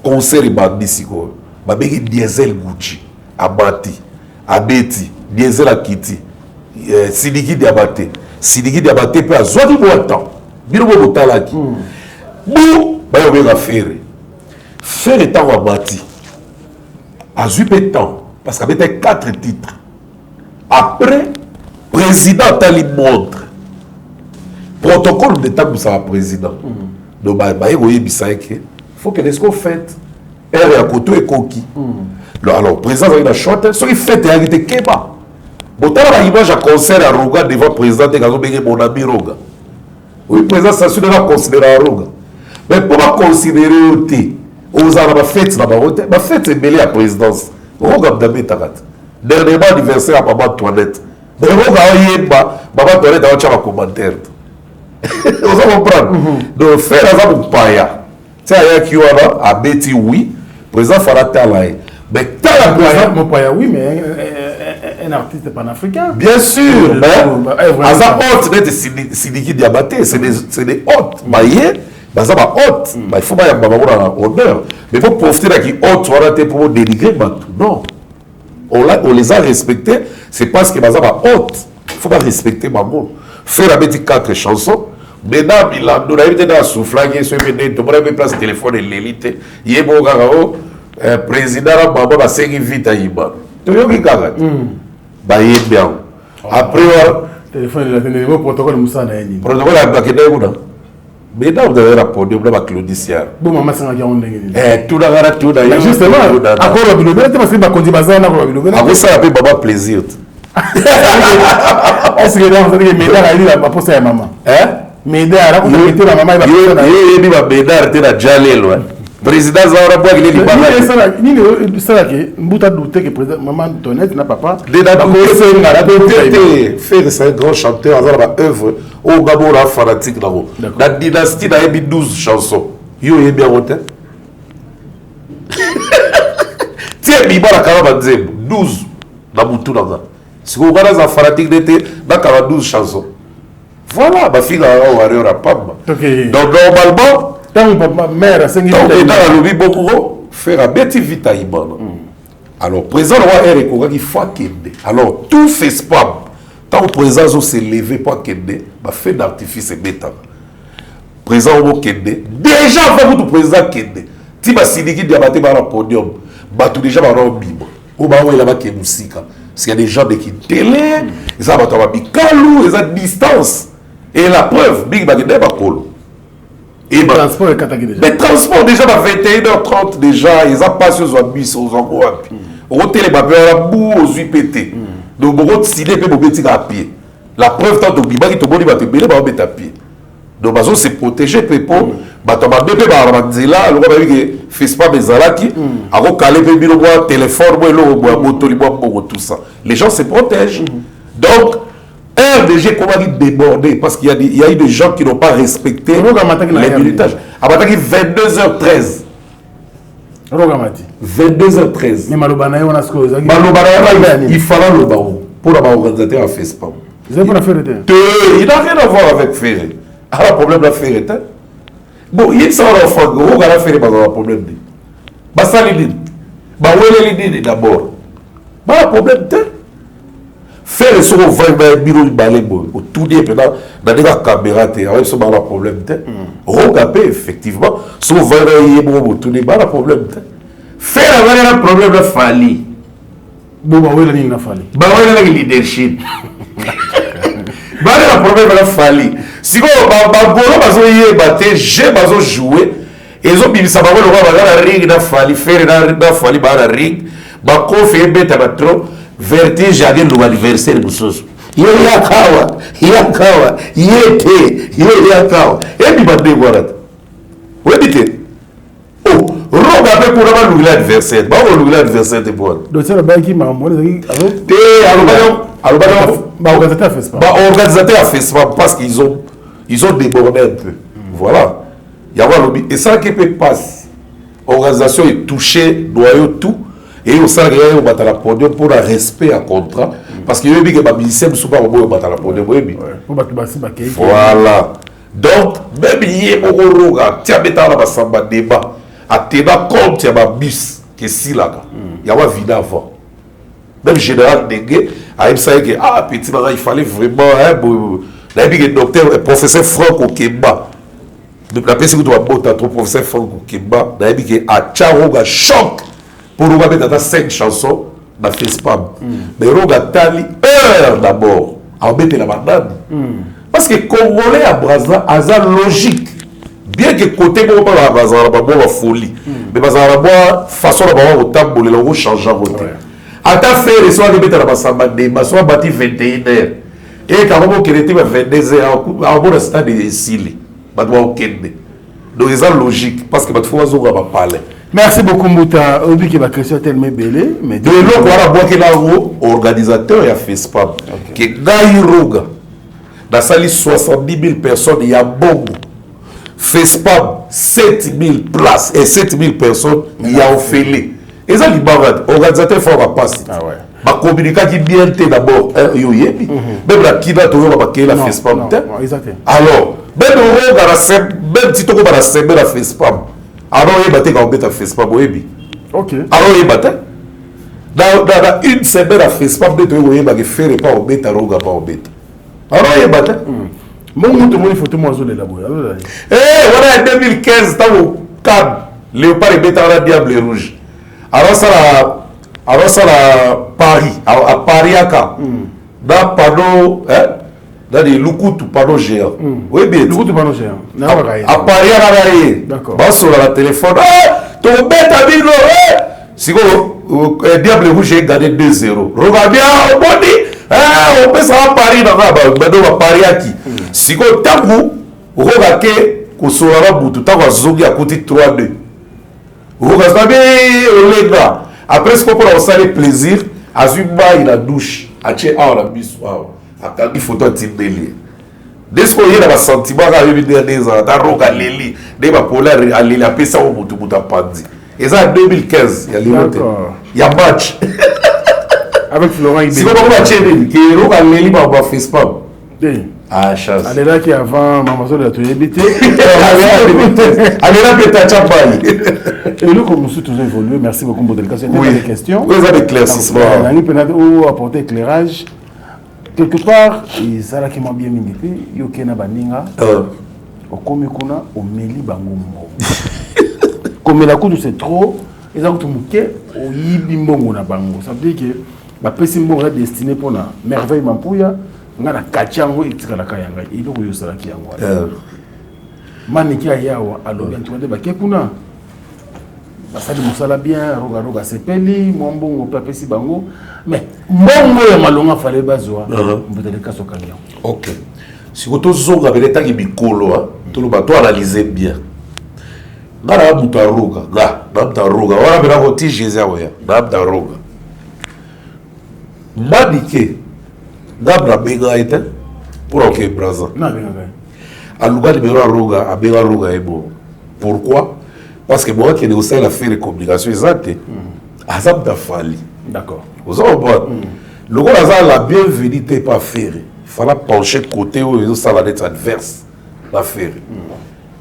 Concert et bandisiko. Ba begi diesel Gucci. Abati. Abeti. Diesel Akiti. Sidiki Diabate. Sidiki Diabate peut à Zouadi Mouatan. Biro Botalaki. Bou. Il va faire. Faire est en bâti. À Zup temps. Parce qu'il y avait 4 titres. Après, président Tali montre. Protocole de temps pour le président. Donc, il faut que les choses faites. Elle est à côté et coquille. Alors, président, il a chanté. Ce qui fait, il a été Keba. Bon, il y a une image à concert à Roga devant le président de mon ami Roga. Oui, le président, ça se doit considérer à Roga. Mais pour considérer aux arabes fêtes na barote ba fête embelé à présidence roga Dame Tarat dernièrement anniversaire à Maman Toinette roga oyeba Maman Toinette a un commentaire vous allez comprendre donc faire ça pour paya c'est à qui wana a beti oui président Farata là mais tant mon paya oui mais un artiste panafricain bien sûr mais asa hôte d'être Sidiki Diabaté c'est des hôtes maillés baza ba hôte il faut pas y avoir honneur mais il faut profiter de qui hôte wana pour dénigrer non on les a respectés c'est parce que baza ba hôte il faut pas respecter maman faire la bêtise 4 chansons maintenant Milando na évité dans soufflanger ce venait de prendre place téléphone l'élite yebo garao président la maman ba sengi vite ayiba to yoki kaka ba yebia après téléphone la téléphone protocole Moussa na yini protocole a bakeda kuna maintenant vous avez rapporté pour la Claudiciar bon maman sanga ya ondenge tout la gara tout d'ailleurs justement encore le bilobé parce que ba kondi bazana ko bilobé après ça après baba plaisir est-ce que là vous avez médaille à lui la poste à maman mais derrière on a été la maman il va bédar te la jalelo président Zahra Bois il est pas ni ça que mbuta douter que président maman Tonette na papa faire c'est un grand chanteur dans la œuvre au Gabora fanatique là-haut la dynastie a 12 chansons yo est bien roté tiens mi bara kala 12 na mutu là si vous regardez za fanatique d'été na 12 chansons voilà ma fille a warrior pamba donc normalement tant papa mère c'est donc dans la lobby beaucoup faire un petit vite à Ibana alors président roi est reconnu qu'il faut qu'aider alors tout fait spam tant que président s'est levé pour qu'aider bah fait d'artifice et bêta président au qu'aider déjà avant tout président qu'aider si bah Sidiki Diabaté va au podium bah tout déjà va au bibo au bah où il a pas qu'il musique parce qu'il y a des gens de qui télé ils ont pas bikalou ils ont distance et la preuve big bah qu'il n'est pas colo. Et transport est catégorique déjà. Mais transport déjà à 21h30 déjà, ils ont passé aux bus, aux endroits. Au télébappé, à la boue, aux UPT. Donc, on va décider de mettre à pied. La preuve, tant que tu vas te mettre à pied. Donc, on se protéger, pour on va te là, on va dire que fais pas mes alaki, on va caler le téléphone, tout ça. Les gens se protègent. Donc, RDG comment il débordé parce qu'il y a eu des gens qui n'ont pas respecté les minutages. À 22h13. 22h13. Mais Malobana, on a ce que vous avez dit. Il fallait le baron pour l'organisateur à FESPAM. Vous avez pour la Ferré? Il n'a rien à voir avec Ferré. Ah, le problème de la Ferré. Bon, il y a ça en enfant. On va faire un problème. Bassa l'idée. Bah, où est l'idée d'abord? Bah, le problème de faire ce qu'on va bureau de balai au tout début maintenant dans des caméras avec ce mal problème regarder effectivement ce qu'on va au tout début le problème faire avoir un problème de fali bon bah oui la ligne na fali bah oui la leadership bah le problème de fali si bon bah bolo bazo yebate j'ai bazo jouer et zo bimisa ba le roi ba la ring na fali faire na fali ba la ring ba ko fait beta ba trop vertige à l'anniversaire de Soso. Il y a kawa, yete, yakawa. Et puis, il y a vous dites, oh, robe avec pour avoir l'anniversaire. Bah, l'anniversaire de bois. Donc, c'est le bail qui m'a envoyé. Organisateur a fait ça parce qu'ils ont débordé un peu. Voilà. Il y a lobby. Et ça qui peut passer. L'organisation est touchée, noyau tout. Et au sein de la podium pour le respect à contrat. Parce que les musiciens ne sont pas au la podium. Voilà. Donc, même hier, il y a un débat. À Téba, comme il y a un bus qui est ici, il y a un vide avant. Même le général Dengue a dit que ah, petit, il fallait vraiment. Le docteur, le professeur Franck Okemba. La personne qui doit être le professeur Franck Okemba, il a dit que à Tcharoga, choc. Pour nous mettre 5 chansons, on a fait spam. Mais on a tali heure d'abord à mettre la banane. Parce que les Congolais à Brazza, à logique. Bien que côté bon à Brazza, on a la folie. Mais Brazza, on a façon d'avoir autant de temps, on a changé à côté. À ta faire, ils sont allés mettre la Bassamba, ils sont bâtis 21h. Et quand on a été 22h, on a stade ici. Donc, c'est logique. Parce que il faut parler. Merci beaucoup Mouta. Obi qui va question tellement belle mais de l'eau voilà bois qui là organisateur ya FESPAM qui gagne roga dans sali 70 000 personnes il y a bongo FESPAM 7 000 places et 7 000 personnes il y a ofélé et ça libérate organisateur faut va passer ba communiquer qui bien d'abord yo yebi même la kida to yo ba la FESPAM exactement alors même roga même si to ko ba sember la FESPAM alors il battait quand on met à FESPAM oui. Ok. Alors il battait. Dans une semaine à FESPAM de toi il va faire pas au bête à roga pas au bête. Alors il battait. Mon monde moi il faut tout moi sur les labos. Eh voilà en 2015 tant au câble léopard et bête à la diable rouge. Alors ça la Paris à Paris à Cap. Dans panneau dans des Lukutu panneau géant. Oui bien. Lukutu panneau géant. À Paris à la d'accord. Bah sur la téléphone. Ton bête à Bino. Si vous diable rouge j'ai gagné 2-0. Regarde bien on dit on peut ça à Paris dans à Paris à qui. Si vous tangu regarde que sur la bout tout à zogi à côté 3-2. Regarde bien les gars. Après ce qu'on peut avoir plaisir à Zumba il a douche à chez la bus il faut toi timbeli dès ce qu'on y a dans sentiment quand il vient des ans dans roca leli des bapolaires à leli après ça au mutu pandi et ça en 2015 il y a match avec Florent Ibé si on va matcher qui roca leli va FESPAM ah chance allez là qui avant maman so de tu habité allez là peut-être chapali et nous comme nous tous évolué merci beaucoup pour l'éducation des questions vous avez éclaircissement on a peut-être apporter éclairage quelque part ça là qui m'a bien mis yo kena baninga okomi kuna omeli bangombo comme la coup c'est trop ils ont tout muké oyibi mbongo na bango ça veut dire que ba pesi mbongo destiné pour na merveille mampuya ngana kachango itikala kayanga ilo yo sala ki yango maniki ayawa alobi ntwande ba kekuna basali musala bien roga sepeli mbongo pa pesi bango mais mbongo ya malonga fallait bazwa mbutele kaso kanyo. OK. Si vous tozonga beleta ki bikolo to lo bato analyser bien. Ngara buta roga, na roga. Wala bela voti Jésus oya, na roga. Madike ngabra bega ite pour OK braza. Na bega. Aluga libero roga, abega roga ebo. Pourquoi? Parce que moi qui est aussi la faire les communications exactes. Azab da fali. D'accord. Vous avez le gars la bienvenue t'es pas faire. Il fallait pencher côté où ils sont la dette adverse. La faire.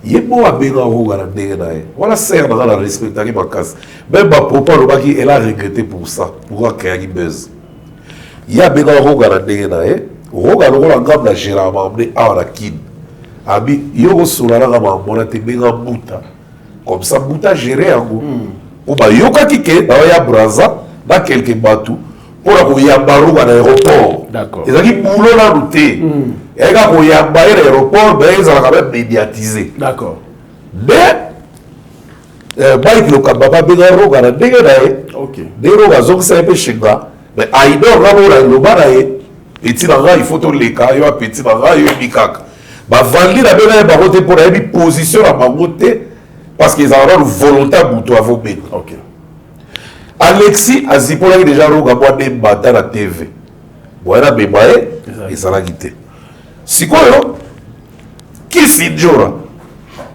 Il est bon à bien avoir la dégaine. Voilà c'est dans la respecter ma casse. Même ma papa le baki elle a regretté pour ça. Pourquoi créer une buzz. Il y a bien avoir la dégaine. Roga le gars gamme la gérer m'a amené à la kin. Abi yo sur la m'a amené te bien buta. Comme ça buta gérer en go. Ou ba yo ka kike dans ya braza. Dans quelques bateaux pour y avoir à l'aéroport. D'accord. Ils ont dit boulot la route. Et quand il y a un l'aéroport, ils ont quand même médiatisé. D'accord. Mais Mike le Kababa Bégaro Gana Déganae. Ok. Déroga Zong Saint Chenga. Mais Aïdor Ramora le Barae. Petit Nanga, il faut tout les cas. Il y a petit Nanga, il y a Mikak. Ma Vali la Bénae Baroté pour la position à Mamoté. Parce qu'ils ont une volonté à Boutou à vos bêtes. Ok. Alexis Azipola qui déjà roga bois des bata la TV. Voilà bebaye et ça l'a quitté. Si quoi yo? Qui si jora?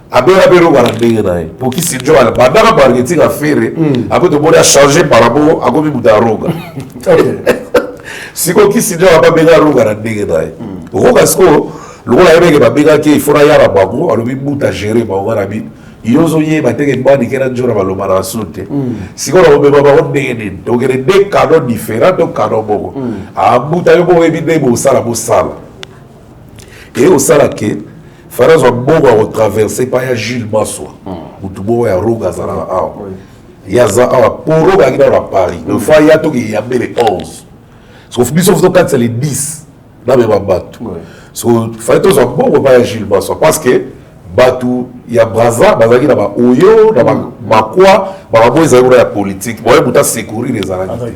Abera bero wala dengena pour qui si jora ba dara marketing à faire après de bonheur changer par rapport à comme buta roga. Si quoi qui si jora ba bega roga la dengena. Roga sko le roga yebe ba bega qui il faut yara bango alobi buta gérer ba wala bi. Yozo ye bateke bani kena njora baloma na sute sikola obeba ba ondene donc les deux canaux différents donc canaux boko abuta yo bo ebide bo sala et au sala ke farazo bongo au traverser par ya Gilles Maswa mutubo ya roga zala a ya za a pour roga qui dans Paris le fois ya to ki ya bele 11 sauf biso to 4 c'est les 10 na be babato so farazo bongo par ya Gilles Maswa parce que batu ya braza bazaki na ba oyo na ba makwa ba boza ya politique boye buta secourir les arabes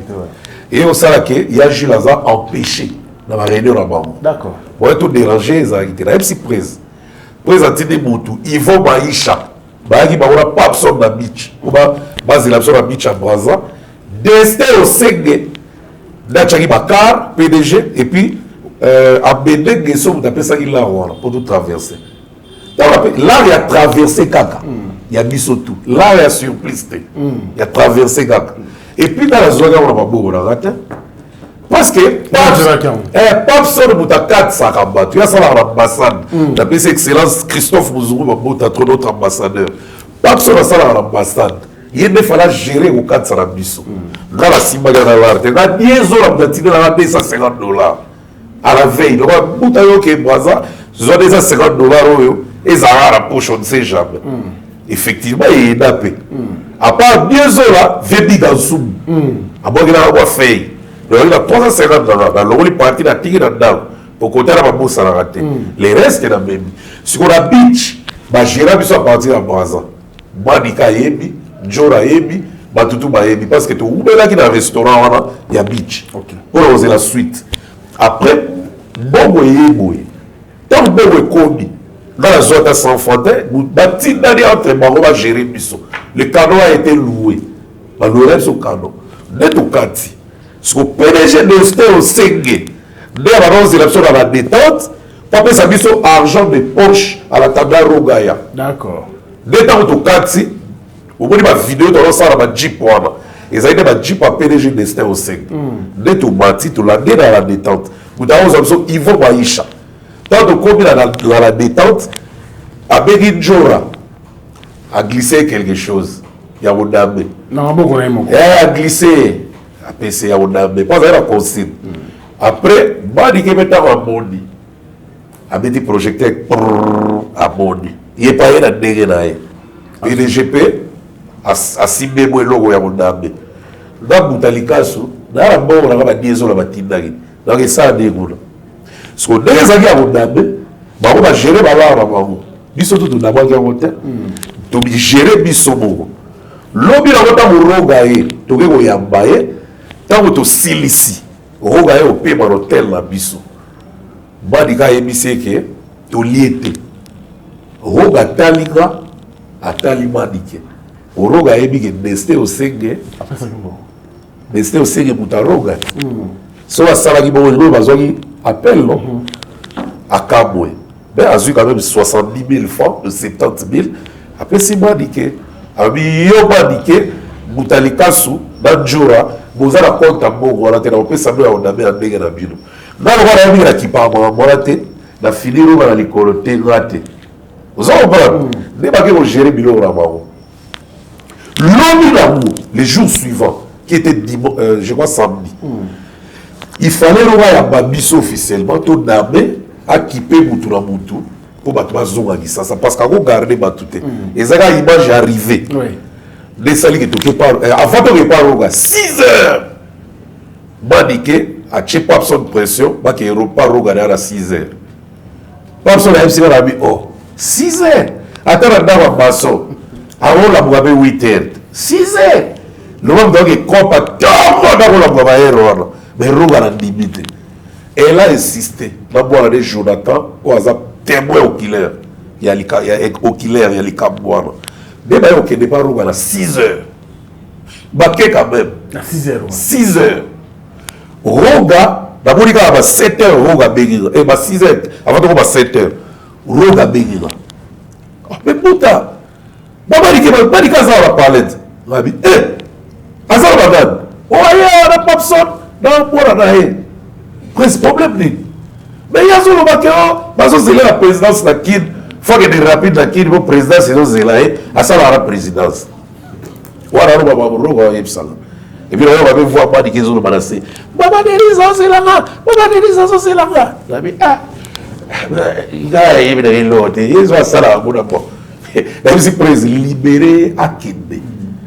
et au sala ke ya Gilles a empêché na ba réunion na bango d'accord boye tout déranger les arabes na MC président de Moutou Yvon Maïcha ba ki ba ora papson na beach ba base la biso na beach à Brazza Destin Osenge Nachaki Bakar PDG et puis Abede Gesso vous appelez ça il là pour tout traverser là il y a traversé Kaka il y a biso tout là il y a surprise il y a traversé Kaka et puis dans la zone on a pas beaucoup raté parce que Pape Son Bouta 4 Saramba, tu as ça à l'ambassade. D'après ses excellences, Christophe Mouzourou Mabouta, notre ambassadeur. Pape Son a ça à l'ambassade. Il ne fallait gérer au 4 Sarabiso. Dans la Simba de la Larte, dans la liaison, la platine, la $250. À la veille, donc, Bouta Yoke Braza, ils ont des $50, et ça a la poche, on ne sait jamais. Effectivement, il est nappé. À part liaison là, Vébi dans Soum. À part qu'il a un fait. Il a $350 dans le parti de tigre dans pour côté la bourse à la raté. Les restes la même. Ce qu'on a beach, bah gérer bis à partir de Brazza. Manika yebi, Jora yebi, Batutu ba yebi parce que tout ou là qui dans restaurant là, il y a beach. Pour oser la suite. Après bongo yebo. Tant bongo kobi dans la zone sans fontaine, bâti dans entre bango va gérer biso. Le canot a été loué. Bah le reste au canot. Net au kati. Ce que le PDG de Destin Osenge, dès l'annonce de l'élection dans la détente, pour que ça mise argent de poche à la table Rogaya. D'accord. Dès temps où tu au bout de ma vidéo, tu as ça dans ma Jeep. Et ça a été ma Jeep à PDG de Destin Osenge. Dès tu bâti, tu l'as dit dans la détente. Vous avez l'option Ivo Maïcha. Tant que comme dans la détente, à Begin Jora a glissé quelque chose. Il y a un dame. Non, beaucoup de a glissé. PC à Onambe, pas à la consigne. Après, Badi qui met à Mondi, a mis des projecteurs à Mondi. Il n'est pas là dans le le GP a ciblé le logo à Onambe. Dans Boutalikasu, dans la mort, on a des zones à Batindagi. Donc, ça a des gouttes. Ce qu'on a à Onambe, on va gérer la barre. Biso tout d'abord qui a monté. Tu gérer Biso Mogo. L'objet de Rogaye, tu veux y ambaye. Tant que tu silici, Rogaye au pays par hôtel la Biso. Badika emise que tu liete. Roga talika atalima dike. Roga ebi que Destin Osenge. Destin Osenge muta Roga. So la sala qui bon le bazoi appel non. À Kabwe. Ben a eu quand même 70 000 francs, 70 000. Après c'est badike. Abi yo badike mutalikasu Banjura. Vous avez un compte à Mogo, on a fait ça, on a mis un dégât dans le bino. Dans le cas qui parle, on a fini dans les colotés ratés. Vous avez compris? Vous avez géré le bino. L'homme d'amour, les jours suivants, qui était je crois samedi, il fallait avoir un biso officiellement, tout d'abord, à quitter Moutoura Moutou pour battre ma zone à ça. Parce qu'on a gardé Batouté. Et ça, l'image est arrivée. Les salles qui étaient par avant de repartir 6 heures. Bandiqué a check pas de pression, bah qui repart regarder à 6 heures. Pas besoin de la oh 6 heures. Attends dans ma maçon. Avant la boîte 8 heures. 6 heures. Le monde donc est compact. Dans la boîte mais regarde limite. Elle a insisté. La boîte de Jonathan, quoi ça témoin au killer. Il y a au killer, il y a les cabouana. Débat qui n'est pas à 6 heures. Baké quand même. À 6 heures. 6 heures. Roga, d'abord il y a 7 heures, Roga Bégira. Et 6 heures, avant de 7 heures. Roga Bégira. Mais putain, Baba dit que ça va parler. Rabi, Azar Badan. Oh, il y a un papson dans le bois là. Presque problème. Mais il y a sur le baquet, parce que c'est la présidence de la Kid. Il faut que des rapides dans le président, sinon c'est là, à ça la présidence. Voilà, on va voir, et puis on va voir pas qu'ils ont menacé. Maman, c'est là, maman, c'est là. Il y a l'autre, ils ont ça là, bon d'abord. La vice-présidente libérée à Kidne.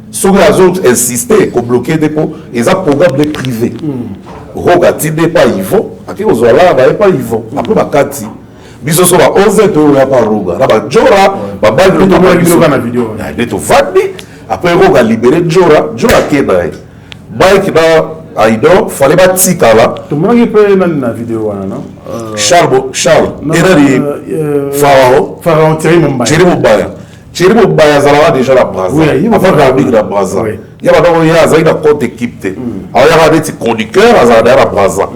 Sur les autres insistaient, qu'on bloquait des pots, ils ont programme privé. Rogati n'est pas Yvon, à qui on là, pas Yvon. Après, ma Kati. Biso so ba 11 to ya pa Roga na ba Jora ba ba le to mo vidéo na vidéo na de to fadi après Roga libéré Jora kena Mike na Aido fallait ba tika là to mo ngi pe na vidéo wana non Charles era di Pharaon Thierry Mumbaya Thierry Mobaya Zalawa déjà la Braza. Oui, avant la Ligue la Braza. Il y a maintenant un compte équipe. Alors il y a des chroniqueurs à la Braza.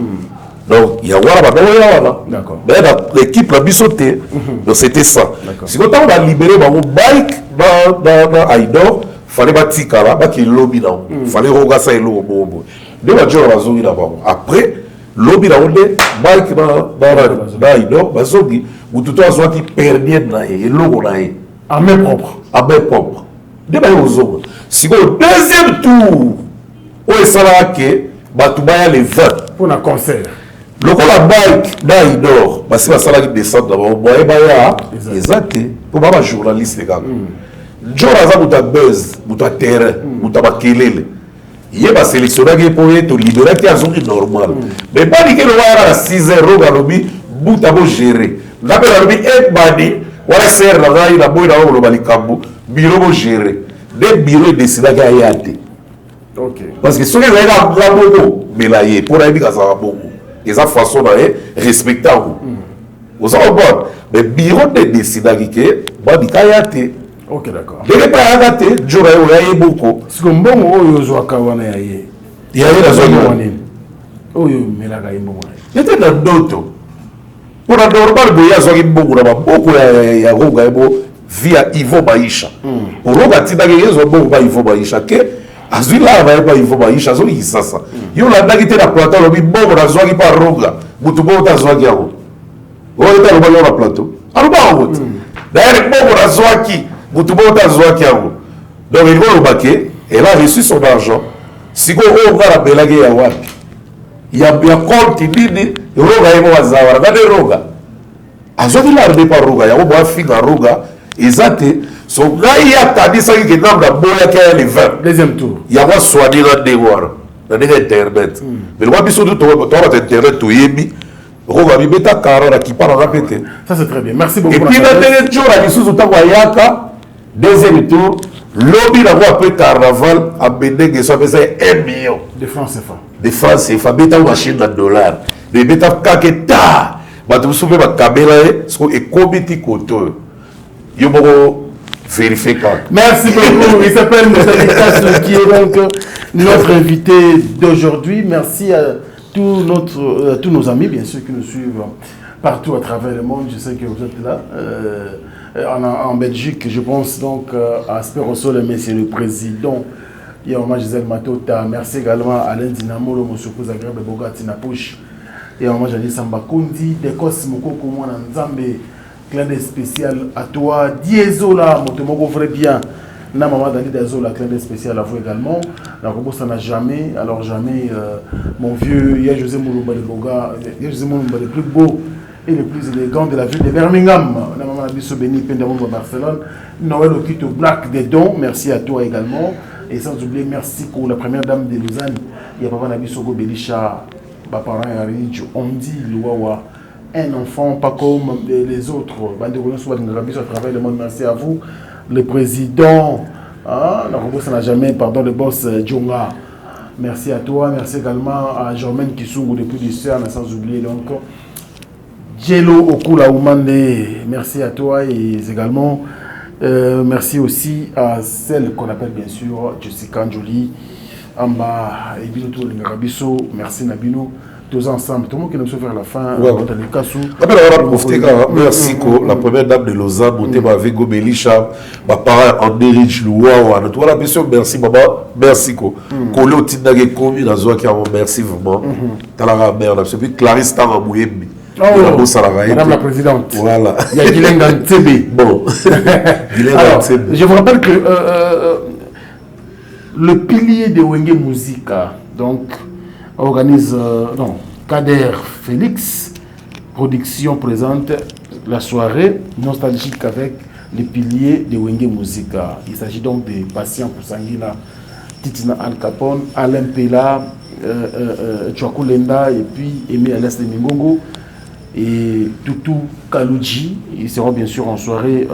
Donc il y a D'accord. Mais l'équipe l'a bisoté. Donc c'était ça. Si on a libéré mon bike dans Aïdor, il fallait bâtir là, il lobby là. Il fallait regarder ça et lobby. Deux voitures à Zogi là-bas. Après, lobby là, on est bike dans Aïdor, Zogi, où tout le monde qui perdait là et logo là. À main propre. À main propre. Deux bails aux zones. Si au deuxième tour, on est salarié, Batouba les 20. Pour un concert. Le coup la bike d'Aïdor, parce que la salarié descend d'abord, on va y exact. Pour pas journaliste les gars. Jour à ça, vous avez buzz, vous avez terrain, vous avez kelele. Il y a sélectionné pour être libéré qui a zone normal. Mais pas dit que le roi à 6 euros à l'objet, vous avez géré. L'appel à l'objet est banni. Voilà, c'est la raille, la boîte à l'eau, le bureau géré. Les bureaux décident qu'il y a été. Ok. Parce que ceux qui ont la bobo, mais là, pour la vie, ça va beaucoup. Et ça, façon d'aller respectable. Vous savez pas. Mais le bureau décident qu'il y a été. Ok, d'accord. Il n'y a pas à été, il y a beaucoup. Si on bon, il y a Kawana, il y a la zone. Il y a dans d'autres. Pour la normale, il y a beaucoup de via Ivo Baïcha. Pour le moment, il y a beaucoup de Ivo Baïcha. Azui là, il y a Ivo Baïcha. Il y a ça. Il y a la plateau, il y a beaucoup de gens qui parlent Roga. Mutubo ta Zwaki Yaro. Il y a la plateau. Alors, d'ailleurs, il y a beaucoup de gens qui Mutubo ta Zwaki Yaro. Donc, il va au baquet, et là, il a reçu son argent. Si on va la Belagé Yawak. Il y a bien compte, il dit, Roga est moi, Zawara, regardez Roga. Azoki la rede par Roga, il y a un film à Roga, exact. So, là, il y a tandis ça qui est dans la boya qui a les 20. Deuxième tour. Il y a un soigné dans le déboire, dans Internet. Mais le wabisou de toi, Internet, tu y es mis. Roga, il met ta carrière qui parle en répété. Ça, c'est très bien. Merci beaucoup. Et puis, dans le dernier jour, il y a sous Yaka, deuxième tour, lobby la voie après carnaval, à Bédé, ça faisait 1 million. De francs CFA. De francs CFA, bêta machine de dollars. De bêta kaketa. Bah, tu souviens, ma caméra est comité côté. Il y a vérifier quand. Merci beaucoup. Il s'appelle Moussa Nikas, qui est donc notre invité d'aujourd'hui. Merci à tous nos amis, bien sûr, qui nous suivent partout à travers le monde. Je sais que vous êtes là. En Belgique, je pense donc à Spérosol, mais c'est le président. Il y a Gisèle Matota. Merci également à Alain Dinamolo, Moussoukou Zagreb, Bogati Napouche. Et à Jani Samba Kundi, Dekos Mokoko Mwana Nzambe, clin d'œil spécial à toi, Diesola, Motomoko vrai bien. Na maman Dani Diesola, clin d'œil spécial à vous également. La robot ça n'a jamais, alors jamais, mon vieux, il y a José Moulumba de Boga, il y a José Moulumba le plus beau et le plus élégant de la ville de Birmingham. Na maman Abisso Beni, Pendamon de Barcelone, Noël Okito Black des dons, merci à toi également. Et sans oublier, merci pour la première dame de Lausanne, il y a Papa Nabisogo Belisha. Parents on dit un enfant pas comme les autres. À travers le monde, merci à vous, le président. Ça n'a jamais, pardon, le boss Djonga. Merci à toi, merci également à Germaine Kissungu depuis du CERN, sans oublier donc Djelo Okula Oumande. Merci à toi et également merci aussi à celle qu'on appelle bien sûr Jessica Njoli. Amba et bien tout le Ngarabiso, merci Nabino, tous ensemble, tout le monde qui nous fait faire la fin. Merci la première dame de Lausanne, avec Gobelisha, ma parent André Rich Louawa, voilà bien merci maman, merci ko. Kolo Tindage Komi na Zoa qui a merci vraiment. Talara mère, on a suivi Clarisse Taramouébi. Madame la présidente. Voilà. Il y a Gilengan Tsebe. Bon. Alors, je vous rappelle que le pilier de Wenge Musica, donc, organise, Kader Félix, production présente la soirée nostalgique avec les piliers de Wenge Musica. Il s'agit donc des patients pour Sanguina, Titina Al Capone, Alain Pela, Tchouakou-Lenda et puis Aimé Alès de Mingongo et Toutou Kalouji. Ils seront bien sûr en soirée,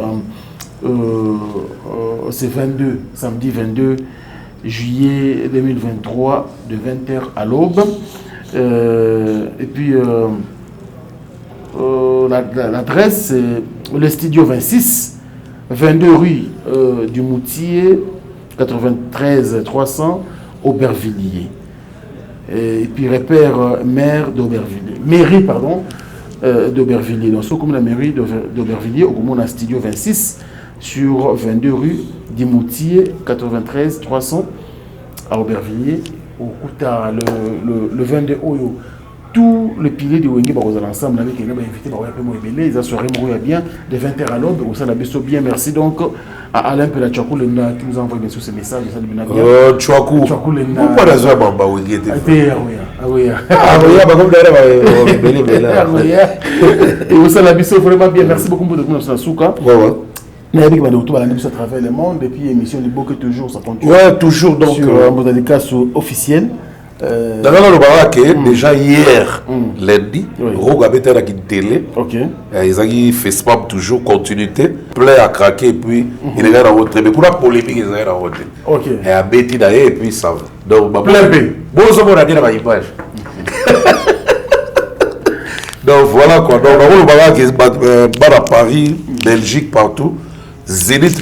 c'est samedi 22 juillet 2023 de 20h à l'aube. Et puis l'adresse, c'est le studio 26 22 rue du Moutier, 93 300, Aubervilliers. Et puis repère maire d'Aubervilliers. Mairie, pardon, d'Aubervilliers. Donc, c'est comme la mairie d'Aubervilliers, au moment de Studio 26, sur 22 rue du Moutier, 93 300, à Aubervilliers. Au Kouta, le 22 Oyo. Tous les piliers de Wenge sont ensemble avec les invités ils ont soirée bien de 20h à l'aube. Au sein de la bien. Merci donc à Alain Pelachouakou qui nous a envoyé bien sûr ce message. Tchouakou. Pourquoi la joie Bamba Wenge et au sein de la vraiment bien. Merci beaucoup pour le Souka. Mais avec à travers le monde et puis émission de Boke toujours ça continue. Ouais, toujours donc sur un podcast officiel. D'abord le déjà hier lundi, Roga Beta la télé. OK. Ils ont fait spam toujours continuité, plein à craquer et puis il est à rentrer mais pour la polémique ils sont à rentrer. OK. Et à Betty d'ailleurs et puis ça va. Donc plein B. Bon ça va dire la image. Donc voilà quoi. Donc on va à Paris, Belgique partout. Zénith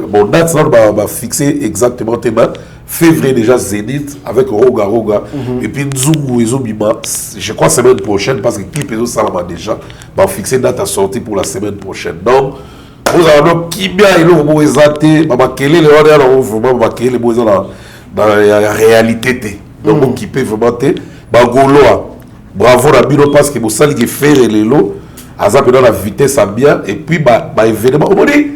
bon date ça va fixer exactement tes mains. Février déjà Zénith avec Roga et puis Nzungu et Zobima je crois semaine prochaine parce que clip et ça va déjà va fixer date à sortie pour la semaine prochaine. Donc vous avez qui bien il est au exaté va quel est le alors vraiment va quel est dans la réalité donc qui peut vraiment te bagolo bravo la bino parce que vous savez que faire les lots azap dans la vitesse à bien et puis bah événement on dit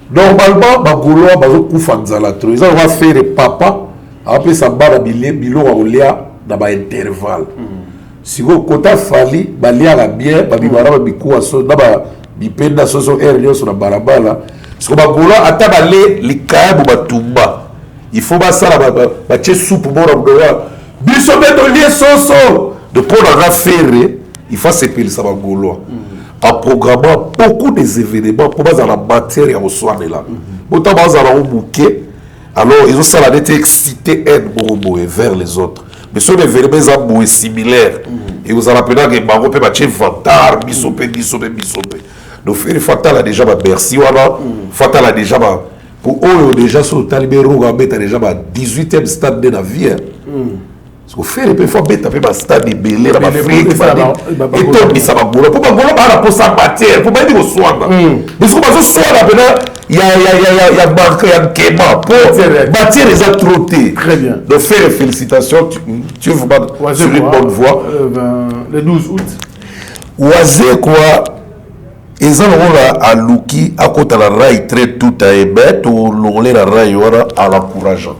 normalement bagolo bazo kufa nzala trop ils vont faire les papa après ça ba bilo wa olia na ba intervalle si vous kota fali balia la bien ba bibara bikuwa so na ba bipenda so ernyo so na barabala si bagolo ata balé likabu batumba il faut ba sala ba tche soupe mora mdowa biso beto lié soso de prendre la faire il faut s'épeler ça bagolo en programmant beaucoup des événements pour dans la matière au soir de là. Autant dans un bouquet, alors ils ont ça été excité vers les autres. Mais sur les événements similaires, et vous allez appeler que Maro peut battre Fantar, Bissopé. Donc Fatal a déjà Bercy, Fatal a déjà pour eux déjà sur le talibé Rougambé a déjà 18e stade de la vie. Parce que faire les fois bête après stade de belé la Afrique et tout ça va gouler pour pas pour sa matière pour pas dire au soin mais faut pas soin là il y a marqué un kéma pour bâtir les autres très bien donc faire les félicitations tu vas sur une bonne voie le 12 août oisé quoi ils ont à Luki à côté de la rail très tout à ébet ou l'onglet la rail à l'encourageant.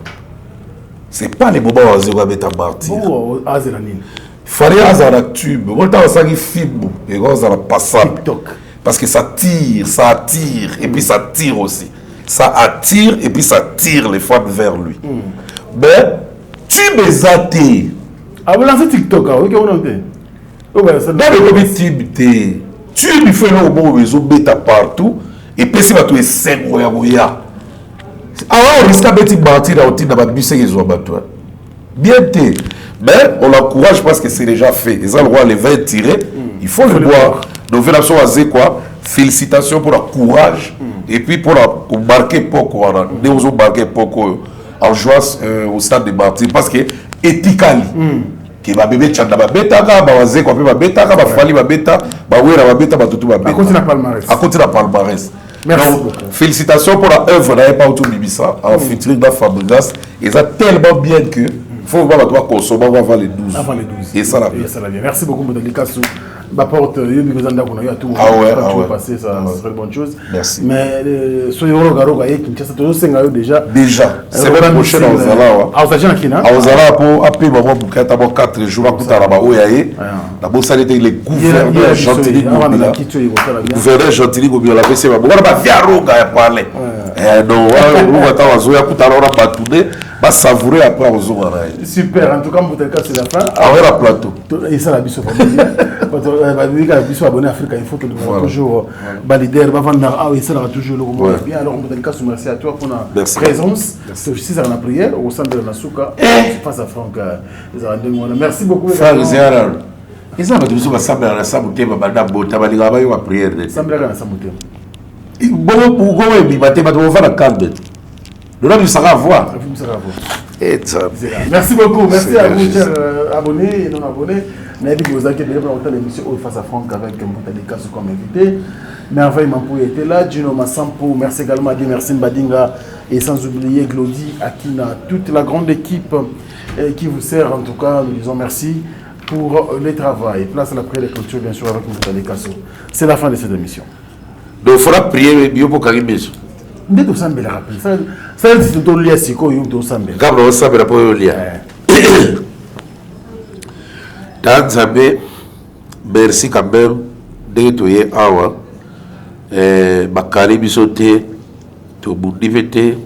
C'est pas les moments où on va mettre en martyr. Il fallait avoir la tube. On va faire des films et on va passer. Parce que ça attire et puis ça tire aussi. Ça attire et puis ça tire les femmes vers lui. Mais tube est athée. Ah, vous lancez TikTok, ok, on entend. Dans le tube, tube, il faut le moment où ils ont bêta partout et puis c'est tout est 5 roya. Alors on risque de partir dans la bus et ils ont battu. Bien té. Mais on l'encourage parce que c'est déjà fait. Ils ont le droit de les 20 tirer. Il faut le boire. Donc, quoi? Félicitations pour le courage. Et puis pour marquer beaucoup. Nous avons marqué beaucoup en joie au stade de Martyrs. Parce que éthiquement, qui va bébé tchanda ba beta ka ba waze quoi ba beta ka ba fali ba beta ba wera ba beta ba tutu ba beta. À côté de la palmarès. Merci donc, félicitations pour la œuvre n'avait pas autour de ça en featuring dans Fabregas. Ils ont tellement bien que faut voir la consommer avant les 12. Avant les 12. Et ça la bien. Merci beaucoup pour le cas sous ma porte. Il y a tout. Ah ouais. Passer, ça serait une bonne chose. Merci. Mais soyez déjà. Déjà. Semaine prochaine à Ozala. À Ozala Kina. À Ozala pour appeler maman pour qu'elle d'abord 4 jours à Koutaraba Oyaye. D'abord ça était les gouverneurs Gentilly Gobila. Gouverneur Gentilly Gobila la PC va voir ba viaro ga parler. Donc on va t'avoir Zoya Koutaraba batouné. Va savourer après aux autres. Super, en tout cas, pour c'est la fin. Ah ouais, la plateau. Et ça, la biso famille. La biso abonné à Afrique, il faut que nous toujours valider, va vendre. Ah oui, ça va toujours le bien. Alors, on vous merci à toi pour la présence. C'est aussi ça la prière au centre de la Souka. Face à Franck. Merci beaucoup. Ils ont besoin de s'assembler à la Samouté, Madame Bota, Baliga, la prière. S'assembler à la Samouté. bon pour comment il va faire la calme. Le nom, il sera à voir. Merci beaucoup. Merci à vous, chers abonnés et non abonnés. Naïbi Gozaki, bien pour l'émission Face à Franck avec Moutalika comme invité. Merveille Mampou était là, Gino Massampo, merci également à Dieu, merci Mbadinga et sans oublier Glody, Akina, toute la grande équipe qui vous sert en tout cas, nous disons merci pour le travail. Place à la prière de clôture bien sûr avec Moutalika. C'est la fin de cette émission. Donc il faudra prier mieux pour Karimbeso. Dès que ça me le rappelle, ça c'est tout lié à ce qu'on y a ensemble. Quand on s'appelle pour le lien. Tanzambe, merci quand même de tuer awa. Bakari bisote, to bundivete,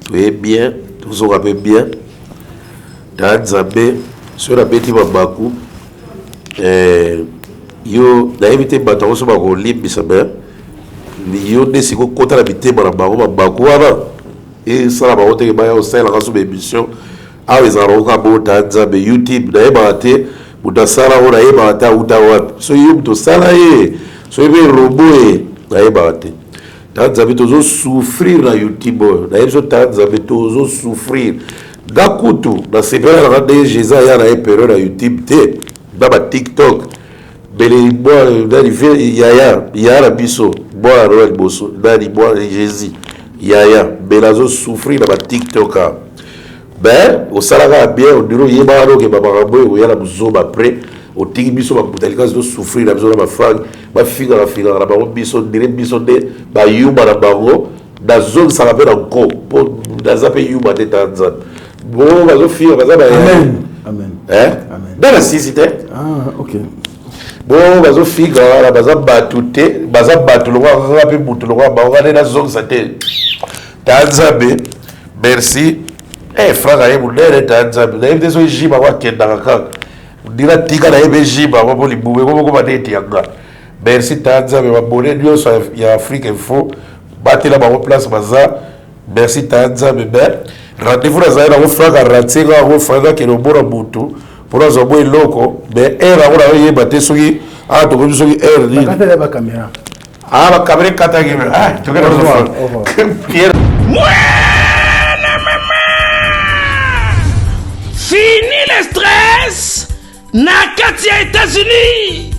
to est bien, to so rappelle bien. Tanzambe, sur la bête babaku, yo, d'ailleurs, bataille sur ma colline, bisabe, yo décidé qu'on compte la bête babaku, et ça la barote qui va au sein de la sous émission, ah ils en ont un beau Tanzambe, YouTube, d'ailleurs, baraté, ou dans ça là, on a baraté ou d'ailleurs, so you to ça là, so you robot. Tanzambe toujours souffrir na YouTube. D'ailleurs, Tanzambe toujours souffrir. Dakutu, dans ces périodes, Jésus a une période à YouTube, dans TikTok. Yaya biso, boa Roel Bosso, dans boa Jésus. Yaya, belazo souffrir dans TikTok. Ben, au salaga bien, au bureau, yébaro que babarabo, ou yala bouzoba après. Au tigi biso ba Moutalika zo souffrir la besoin ma fag ba figa la ba biso dire biso de ba yuma na bango da zone ça rappelle encore pour da zape yuma de Tanzanie bon ba zo figa ba za ba amen amen amen dans la cité ok bon ba zo figa la ba za batute ba za batulo ko rapi mutulo ko ba ko na zone ça te Tanzanie merci frère ya mulere Tanzanie na yebde so jiba wa kenda ka dira tika na EBJ ba ko libube ko ba deti yanga merci Tanzambe ba bonne dio so ya Afrique Info batela ba place baza merci Tanzambe ben rendez-vous na zaira ko fraka ratsika ko fraka ke no bora butu pour zo boy loko ben era ko na yeba te soki a to ko soki er ni katela ba caméra ba caméra kata ki to ke no Pierre fini le stress. Nakati ya États-Unis,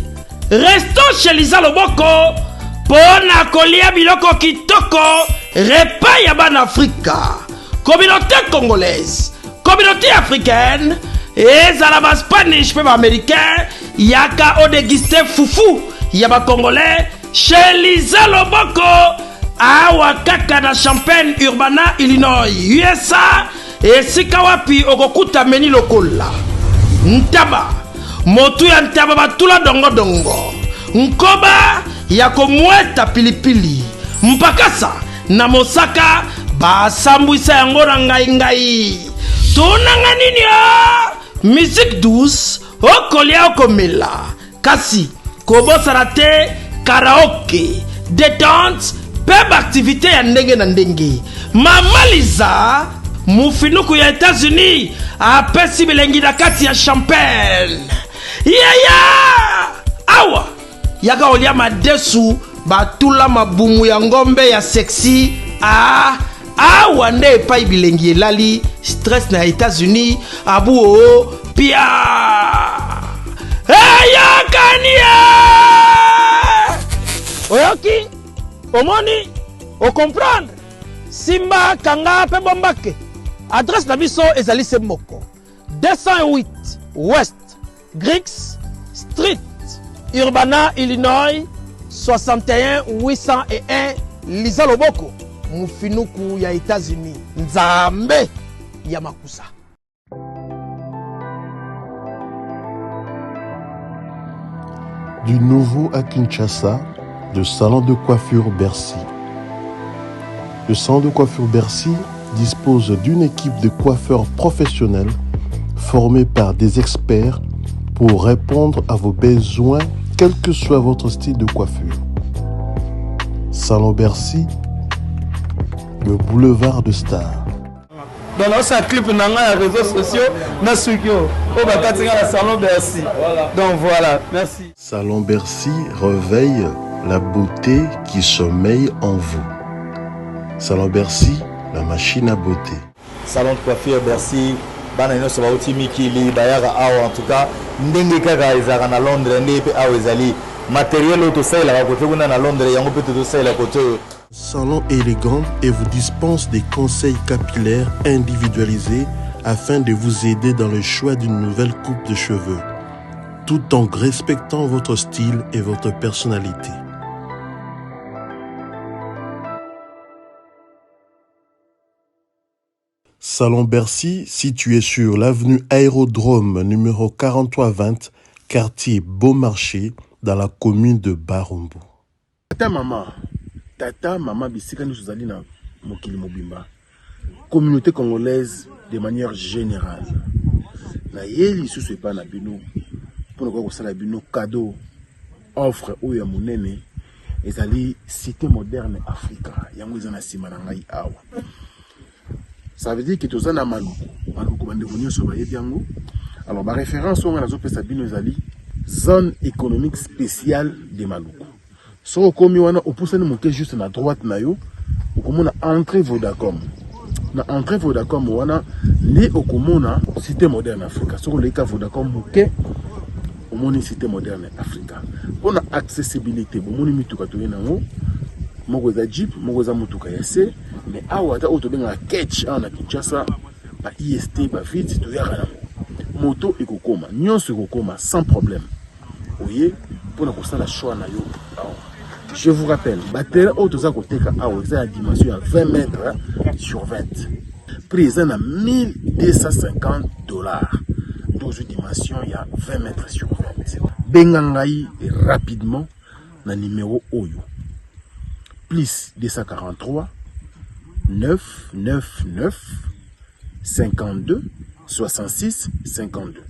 restons chez Lisa Loboko pona kolia biloko kitoko repas ya ban Afrika. Communauté congolaise, communauté africaine, ezala ba Spanish pe ba américain, yaka o déguster fufu ya ba congolais chez Lisa Loboko awa kaka na Champaign Urbana, Illinois, USA. Esika wapi okokuta meni lokola ntaba motu ya ntaba batula dongo dongo nkoba ya komweta pilipili mpakasa na mosaka basambwisa yango na ngai tunanga nini musique douce okolia okomela kasi kobosana te karaoke détente pe activité ya ndenge na ndenge Mama Liza mufinuku ya États-Unis apesi bilengi na kati ya Champagne yaya awa yaka olia madesu batula mabumu ya ngombe ya sexy awa nde epai bilengi elali stress na États-Unis abu o pia ayakania oyoki omoni o comprendre simba kanga pe bombake. Adresse na biso ezali se moko 208 West Griggs Street, Urbana, Illinois 61 801 Lisa Loboko, mufinuku ya États-Unis. Nzambe ya makusa. Du nouveau à Kinshasa, le salon de coiffure Bercy. Le salon de coiffure Bercy dispose d'une équipe de coiffeurs professionnels formés par des experts pour répondre à vos besoins, quel que soit votre style de coiffure. Salon Bercy, le boulevard de Stars. Donc là, c'est un clip dans les réseaux sociaux, dans le salon Bercy. Donc voilà, merci. Salon Bercy réveille la beauté qui sommeille en vous. Salon Bercy, la machine à beauté. Salon de coiffure Bercy, bana nyonso bauti mikili bayaka awa en tout cas ndenge kaka ezaka na Londres ndenge pe awa ezali matériel auto saila côté kuna na Londres yango pe to saila côté. Salon élégant et vous dispense des conseils capillaires individualisés afin de vous aider dans le choix d'une nouvelle coupe de cheveux, tout en respectant votre style et votre personnalité. Salon Bercy, situé sur l'avenue Aérodrome numéro 4320, quartier Beaumarchais, dans la commune de Barumbu. Tata mama bisika nous zali na mokili mobimba. Communauté congolaise de manière générale. Na yeli susu pas na bino pour ko sala bino cadeau offre oyo monene ezali cité moderne Africa yango ezana sima na ngai awa. Ça veut dire que tous en amalu bande venir sur baye biango. Alors ma référence on a zo pesa bino ezali zone économique spéciale de Maluku. So komi wana opusani moke juste na droite na yo okomona entrée Vodacom. Na entrée Vodacom wana li okomona cité moderne Africa. So le ka Vodacom moke omoni cité moderne Africa. On a accessibilité bomoni mituka to yenango moko za Jeep moko za mutuka ya se mais awa ta auto benga catch na Kinshasa ba IST ba vite to yaka na moto ekokoma nyonso ekokoma sans problème. Voyez pour na kosala choix na yo. Je vous rappelle, batterie auto za koteka awa za dimension à 20 mètres sur 20. Prix à $1250. 12 dimensions, il y a 20 mètres sur 20. Bengangai rapidement na numéro Oyo. Plus 243 999 52 66 52.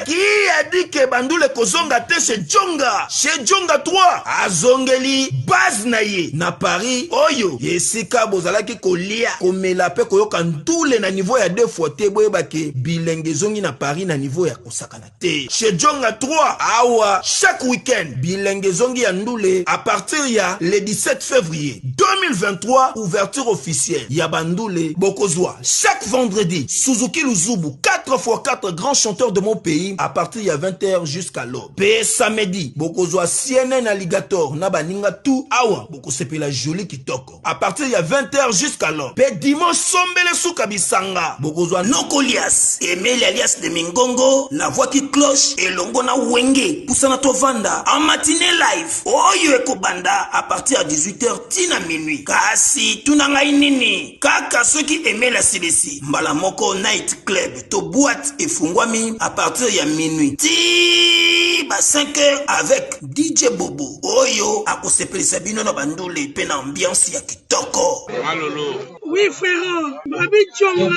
Qui a dit que Bandoule Kozonga te chez Djonga? Chez Djonga 3, Azongeli, base naye, na Paris, Oyo, Yesika Bozalaki Kolia, Komela pe Koyoka Ndoule na niveau ya 2 fois te boyebake, Bilenge Zongi na Paris na niveau ya Kosakana te. Chez Djonga 3, Awa, chaque week-end, Bilenge Zongi ya Ndoule, à partir ya le 17 février 2023, ouverture officielle, ya Bandoule, Bokozwa, chaque vendredi, Suzuki Luzubu, 4x4 grands chanteurs de mon pays, à partir de 20h jusqu'à l'aube. Pe samedi, Bokozwa CNN Alligator, Nabaninga tout, Awa, Bokosepe la jolie kitoko. À partir de 20h jusqu'à l'aube. Pe dimanche, Sombele Soukabisanga, Bokozwa Nokolias, Emile alias de Mingongo, la voix qui cloche, et Longona Wenge, Poussana Tovanda, en matinée live, Oyo Ekobanda, à partir de 18h, Tina minuit. Kasi, Tunanga Inini, Kaka ceux qui aimaient la CDC, Mbalamoko Night Club, To boîte et Fungwami, à partir de minuit. Ti ba 5h avec DJ Bobo. Oyo akosepeli sabino na bandole pe na ambiance ya kitoko. Malolo. Oui frère, Babi Djonga.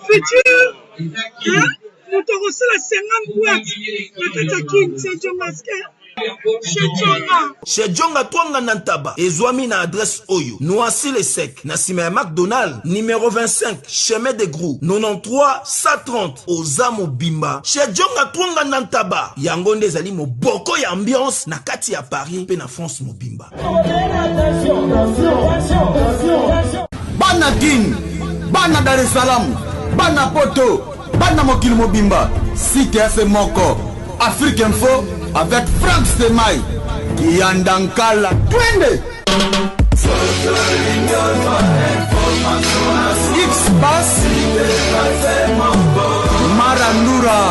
Futur. Hein? Nous te reçons la 50 boîtes. La Tatakin, c'est Djonga. Chez Djonga Twanga Nantaba, Ezwami na adresse Oyo, Noisy le Sec, Nassime McDonald, numéro 25, chemin de Grou, 93 130, Ozamo Bimba. Chez Djonga Twanga Nantaba, Yangonde Zali mo boko ya ambiance, na kati ya Paris, pe na France mo Bimba. Bana Guine, Bana Dar es Salaam, Bana Poto, Bana Mokil Mobimba, Cité FM Moko, Afrique Info, avec Frank Stemai, Yandankala, Twende. X-Bass, Marandura.